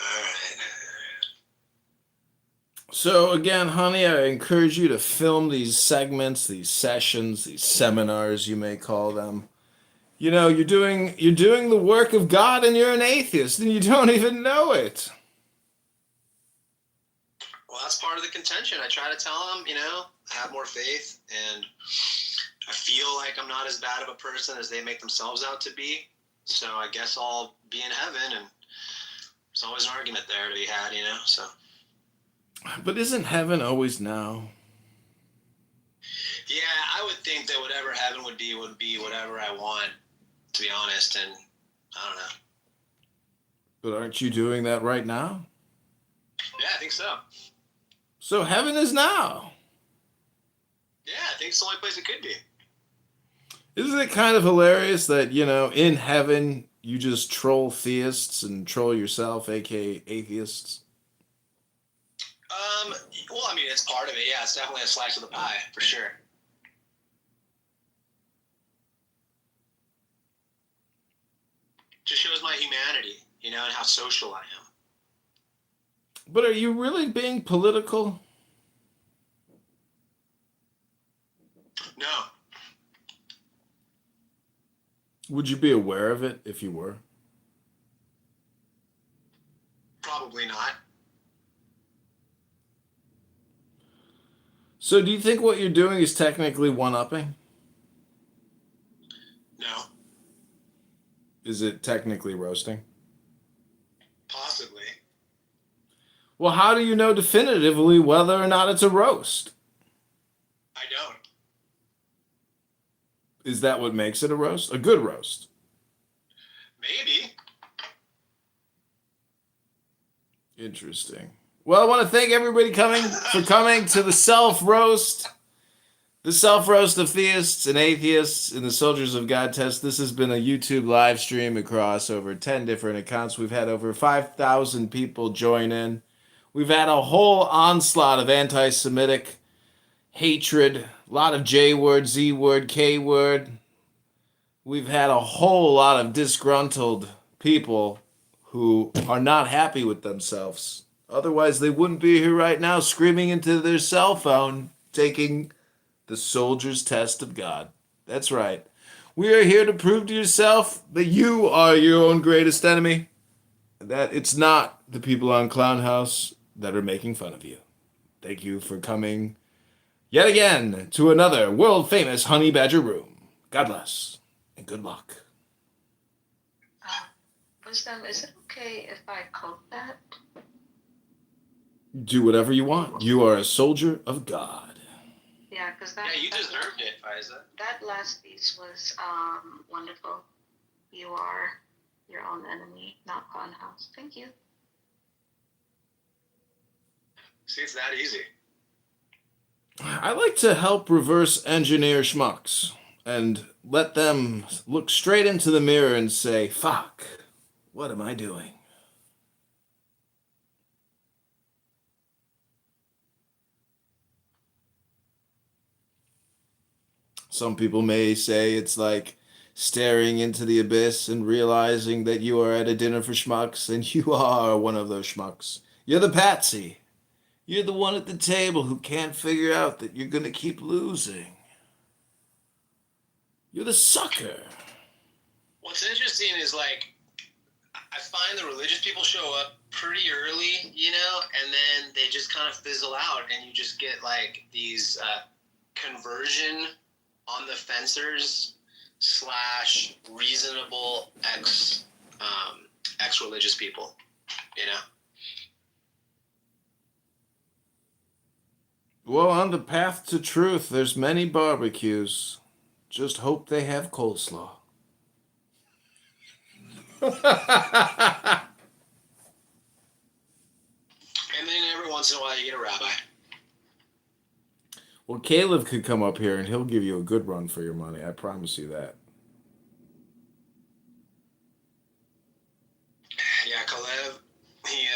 All right. So again, honey, I encourage you to film these segments, these sessions, these seminars, you may call them. You know, you're doing the work of God, and you're an atheist, and you don't even know it. Well, that's part of the contention. I try to tell them, you know, I have more faith, and I feel like I'm not as bad of a person as they make themselves out to be. So I guess I'll be in heaven, and there's always an argument there to be had, you know. So. But isn't heaven always now? Yeah, I would think that whatever heaven would be whatever I want, to be honest, and I don't know. But aren't you doing that right now? Yeah, I think so. So heaven is now. Yeah, I think it's the only place it could be. Isn't it kind of hilarious that, you know, in heaven you just troll theists and troll yourself, aka atheists? Well, I mean, it's part of it. Yeah, it's definitely a slice of the pie, for sure. Just shows my humanity, you know, and how social I am. But are you really being political? No. Would you be aware of it if you were? Probably not. So do you think what you're doing is technically one-upping? No. Is it technically roasting? Possibly. Well, how do you know definitively whether or not it's a roast? I don't. Is that what makes it a roast? A good roast? Maybe. Interesting. Well, I want to thank everybody for coming to the self-roast. The self-roast of theists and atheists in the Soldiers of God test. This has been a YouTube live stream across over 10 different accounts. We've had over 5,000 people join in. We've had a whole onslaught of anti-Semitic hatred, a lot of J word, Z word, K word. We've had a whole lot of disgruntled people who are not happy with themselves. Otherwise, they wouldn't be here right now screaming into their cell phone, taking the soldier's test of God. That's right. We are here to prove to yourself that you are your own greatest enemy, that it's not the people on Clown House that are making fun of you. Thank you for coming yet again to another world-famous Honey Badger Room. God bless and good luck. Wisdom, is it okay if I quote that? Do whatever you want. You are a soldier of God. Yeah, because that. Yeah, you deserved it, Faiza. That last piece was wonderful. You are your own enemy, not Clown House. Thank you. See, it's that easy. I like to help reverse engineer schmucks and let them look straight into the mirror and say, fuck, what am I doing? Some people may say it's like staring into the abyss and realizing that you are at a dinner for schmucks and you are one of those schmucks. You're the patsy. You're the one at the table who can't figure out that you're going to keep losing. You're the sucker. What's interesting is, like, I find the religious people show up pretty early, you know, and then they just kind of fizzle out, and you just get, like, these conversion on the fencers / reasonable ex-religious people, you know? Well, on the path to truth, there's many barbecues. Just hope they have coleslaw. And then every once in a while you get a rabbi. Well, Caleb could come up here and he'll give you a good run for your money. I promise you that. Yeah, Caleb, he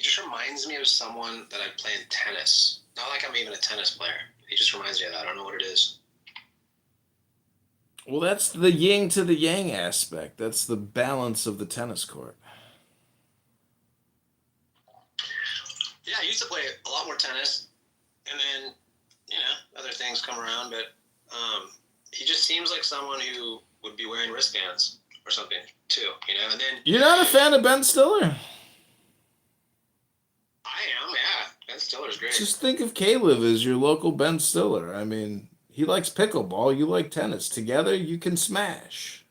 just reminds me of someone that I play in tennis. Not like I'm even a tennis player. He just reminds me of that. I don't know what it is. Well, that's the yin to the yang aspect. That's the balance of the tennis court. Yeah, I used to play a lot more tennis, and then, you know, other things come around, but he just seems like someone who would be wearing wristbands or something, too, you know, and then... You're not a fan of Ben Stiller? I am, yeah. Ben Stiller's great. Just think of Caleb as your local Ben Stiller. I mean, he likes pickleball, you like tennis. Together, you can smash.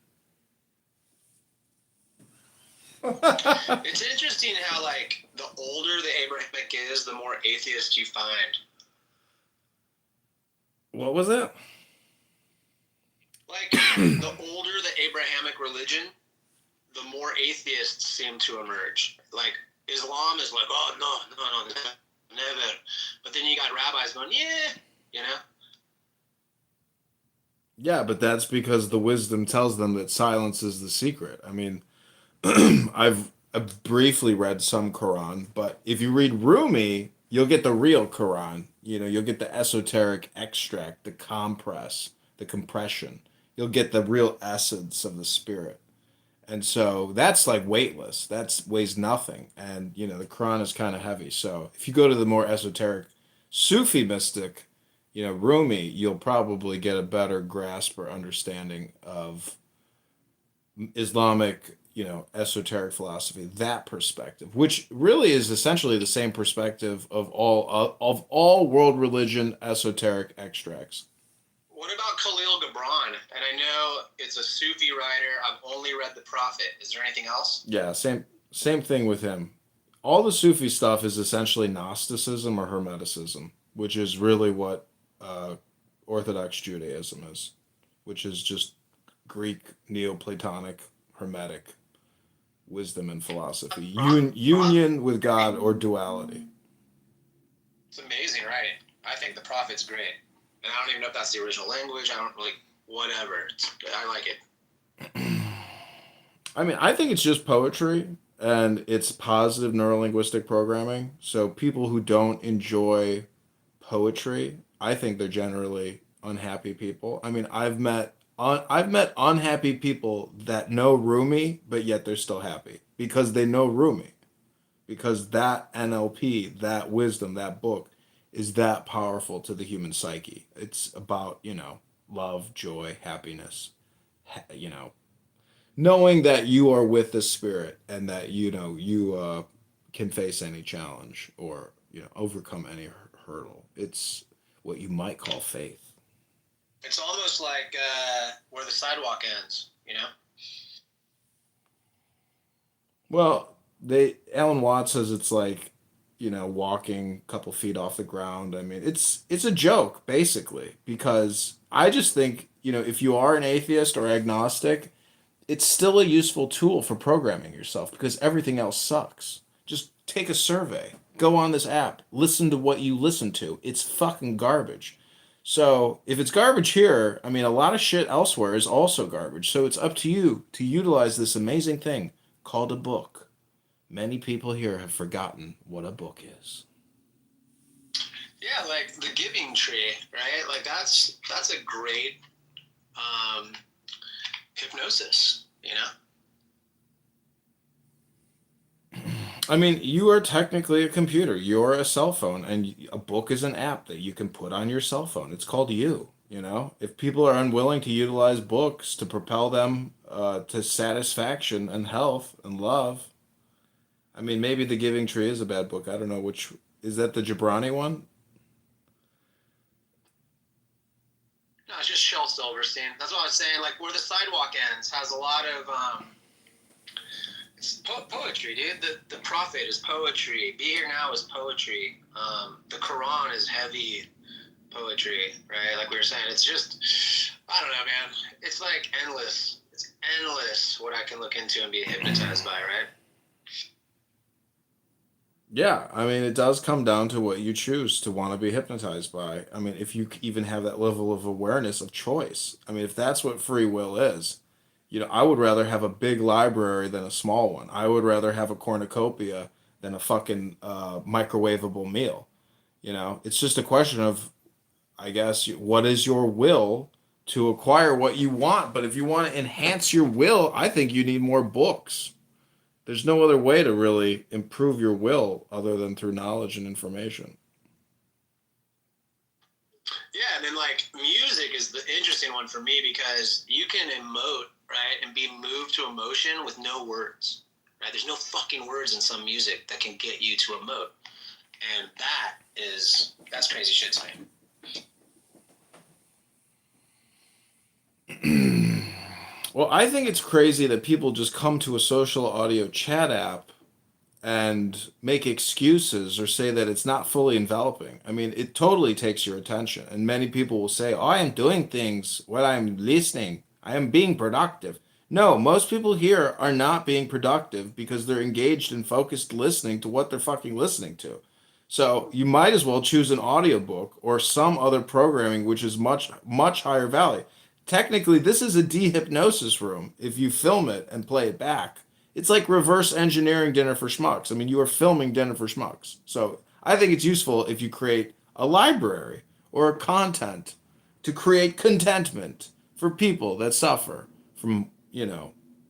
It's interesting how, like, the older the Abrahamic is, the more atheist you find. What was that? Like, the older the Abrahamic religion, the more atheists seem to emerge. Like, Islam is like, oh, no, never. But then you got rabbis going, yeah, you know? Yeah, but that's because the wisdom tells them that silence is the secret. I mean, I've briefly read some Quran, but if you read Rumi, you'll get the real Quran. You know, you'll get the esoteric extract, the compress, the compression. You'll get the real essence of the spirit. And so that's like weightless. That weighs nothing. And, you know, the Quran is kind of heavy. So if you go to the more esoteric Sufi mystic, you know, Rumi, you'll probably get a better grasp or understanding of Islamic, you know, esoteric philosophy, that perspective, which really is essentially the same perspective of all world religion esoteric extracts. What about Khalil Gibran? And I know it's a Sufi writer. I've only read The Prophet. Is there anything else? Yeah, same thing with him. All the Sufi stuff is essentially Gnosticism or Hermeticism, which is really what Orthodox Judaism is. which is just Greek Neoplatonic Hermetic wisdom and philosophy. Union with God or duality. It's amazing, right? I think the prophet's great. And I don't even know if that's the original language. I don't really, whatever. I like it. I mean, I think it's just poetry and it's positive neurolinguistic programming. So people who don't enjoy poetry, I think they're generally unhappy people. I mean, I've met unhappy people that know Rumi, but yet they're still happy because they know Rumi. Because that NLP, that wisdom, that book is that powerful to the human psyche. It's about, love, joy, happiness, knowing that you are with the spirit and that, you can face any challenge or, overcome any hurdle. It's what you might call faith. It's almost like where the sidewalk ends, Well, Alan Watts says it's like, walking a couple feet off the ground. I mean, it's a joke basically because I just think, if you are an atheist or agnostic, it's still a useful tool for programming yourself because everything else sucks. Just take a survey, go on this app, listen to what you listen to. It's fucking garbage. So if it's garbage here, I mean, a lot of shit elsewhere is also garbage. So it's up to you to utilize this amazing thing called a book. Many people here have forgotten what a book is. Yeah, like the Giving Tree, right? Like that's a great hypnosis, I mean, you are technically a computer. You're a cell phone, and a book is an app that you can put on your cell phone. It's called you. If people are unwilling to utilize books to propel them to satisfaction and health and love, I mean, maybe The Giving Tree is a bad book. I don't know which. Is that the Jabrani one? No, it's just Shel Silverstein. That's what I was saying. Like where the sidewalk ends has a lot of it's poetry, dude. The prophet is poetry. Be Here Now is poetry. The Quran is heavy poetry, right? Like we were saying, it's just I don't know, man. It's like endless. It's endless what I can look into and be hypnotized by, right? Yeah, I mean, it does come down to what you choose to want to be hypnotized by. I mean, if you even have that level of awareness of choice. I mean, if that's what free will is, I would rather have a big library than a small one. I would rather have a cornucopia than a fucking microwavable meal. It's just a question of, I guess, what is your will to acquire what you want? But if you want to enhance your will, I think you need more books. There's no other way to really improve your will other than through knowledge and information. Yeah, and then like music is the interesting one for me because you can emote, right, and be moved to emotion with no words, right? There's no fucking words in some music that can get you to emote, and that's crazy shit to me. Well, I think it's crazy that people just come to a social audio chat app and make excuses or say that it's not fully enveloping. I mean, it totally takes your attention. And many people will say, oh, I am doing things while I'm listening. I am being productive. No, most people here are not being productive because they're engaged and focused listening to what they're fucking listening to. So you might as well choose an audiobook or some other programming which is much, much higher value. Technically, this is a dehypnosis room if you film it and play it back. It's like reverse engineering Dinner for Schmucks. I mean, you are filming Dinner for Schmucks. So I think it's useful if you create a library or a content to create contentment for people that suffer from,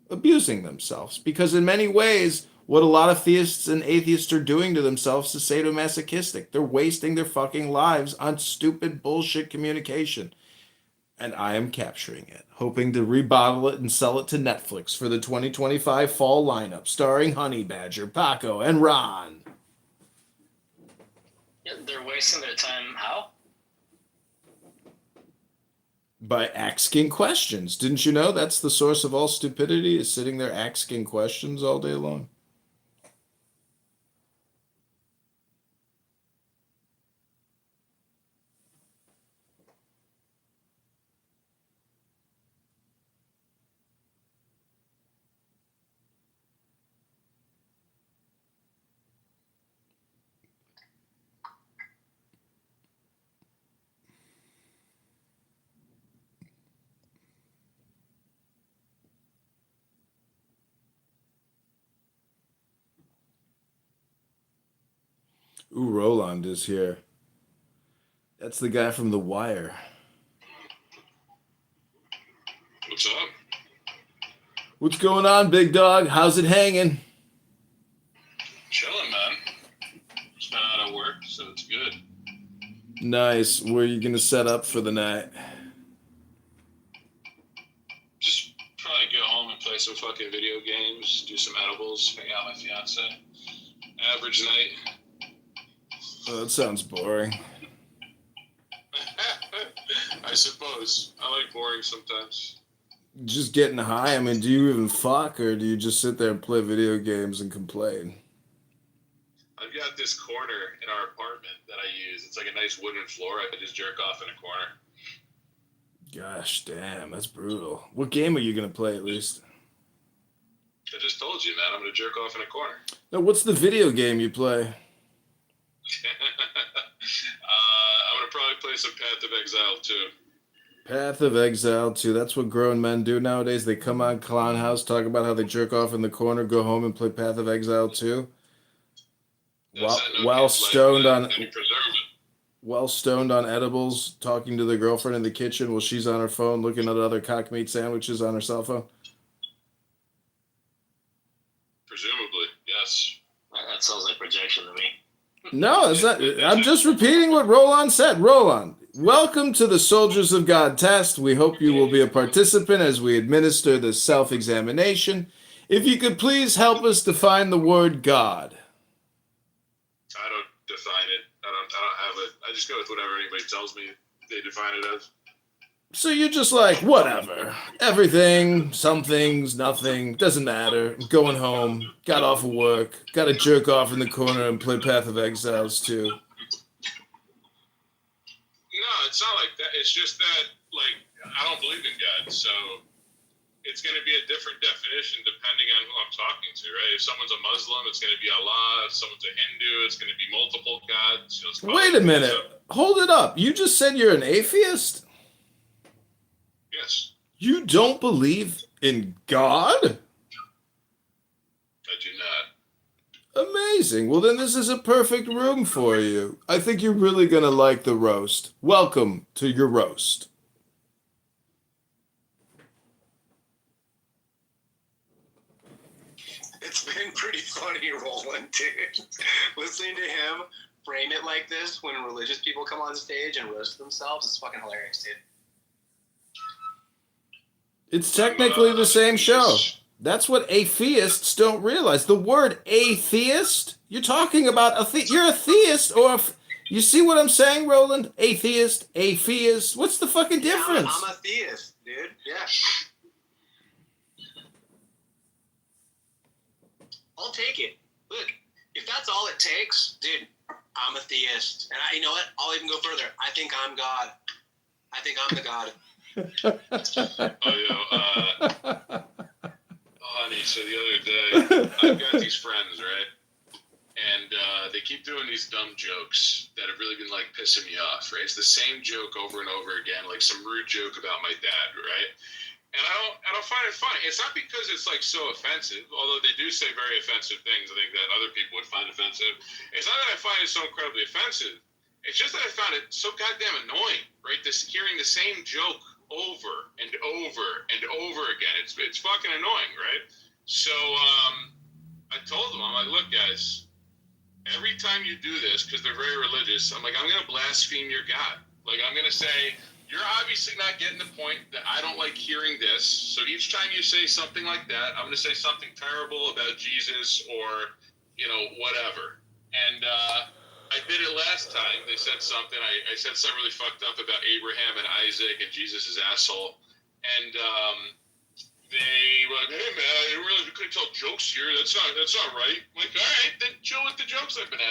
abusing themselves. Because in many ways, what a lot of theists and atheists are doing to themselves is sadomasochistic. They're wasting their fucking lives on stupid bullshit communication. And I am capturing it, hoping to rebottle it and sell it to Netflix for the 2025 fall lineup, starring Honey Badger, Paco, and Ron. Yeah, they're wasting their time. How? By asking questions. Didn't you know that's the source of all stupidity, is sitting there asking questions all day long? Ooh, Roland is here. That's the guy from The Wire. What's up? What's going on, big dog? How's it hanging? Chilling, man. Just got out of work, so it's good. Nice. Where are you gonna set up for the night? Just probably go home and play some fucking video games, do some edibles, hang out with my fiance. Average night. Oh, that sounds boring. I suppose. I like boring sometimes. Just getting high. I mean, do you even fuck, or do you just sit there and play video games and complain? I've got this corner in our apartment that I use. It's like a nice wooden floor. I just jerk off in a corner. Gosh, damn, that's brutal. What game are you gonna play at least? I just told you, man. I'm gonna jerk off in a corner. No, what's the video game you play? I'm gonna probably play some Path of Exile too. Path of Exile 2. That's what grown men do nowadays. They come on Clown House, talk about how they jerk off in the corner, go home and play Path of Exile 2. While stoned on edibles, talking to the girlfriend in the kitchen while she's on her phone looking at other cock meat sandwiches on her cell phone. Presumably, yes. That sounds like projection to me. No, it's not. I'm just repeating what Roland said. Roland, welcome to the Soldiers of God test. We hope you will be a participant as we administer the self-examination. If you could please help us define the word God. I don't define it. I don't have it. I just go with whatever anybody tells me they define it as. So you're just like, whatever. Everything, some things, nothing, doesn't matter. I'm going home, got off of work, got to jerk off in the corner and play Path of Exiles too. No, it's not like that. It's just that, like, I don't believe in God, so it's going to be a different definition depending on who I'm talking to, right? If someone's a Muslim, it's going to be Allah. If someone's a Hindu, it's going to be multiple gods. You know, Wait a minute. Hold it up. You just said you're an atheist? Yes, You don't believe in God? I do not. Amazing. Well, then this is a perfect room for you. I think you're really going to like the roast. Welcome to your roast. It's been pretty funny, Roland, dude. Listening to him frame it like this when religious people come on stage and roast themselves, it's fucking hilarious, dude. It's technically the same show. That's what atheists don't realize. The word atheist, you're talking about you're a theist, or you see what I'm saying, Roland? Atheist, atheist. What's the fucking difference? I'm a theist, dude. Yeah. I'll take it. Look, if that's all it takes, dude, I'm a theist. And you know what? I'll even go further. I think I'm God. I think I'm the God. Honey, so the other day, I've got these friends, right? And they keep doing these dumb jokes that have really been, like, pissing me off, right? It's the same joke over and over again, like some rude joke about my dad, right? And I don't find it funny. It's not because it's, like, so offensive, although they do say very offensive things, I think, that other people would find offensive. It's not that I find it so incredibly offensive. It's just that I found it so goddamn annoying, right? Hearing the same joke over and over and over again. It's fucking annoying, right? So I told them, I'm like, look, guys, every time you do this, because they're very religious, I'm like, I'm going to blaspheme your God. Like, I'm going to say, you're obviously not getting the point that I don't like hearing this. So each time you say something like that, I'm going to say something terrible about Jesus or, you know, whatever. And I did it last time. They said something. I said something really fucked up about Abraham and Isaac and Jesus' asshole. And they were like, hey, man, I didn't realize we couldn't tell jokes here. That's not right. I'm like, all right, then chill with the jokes I've been having.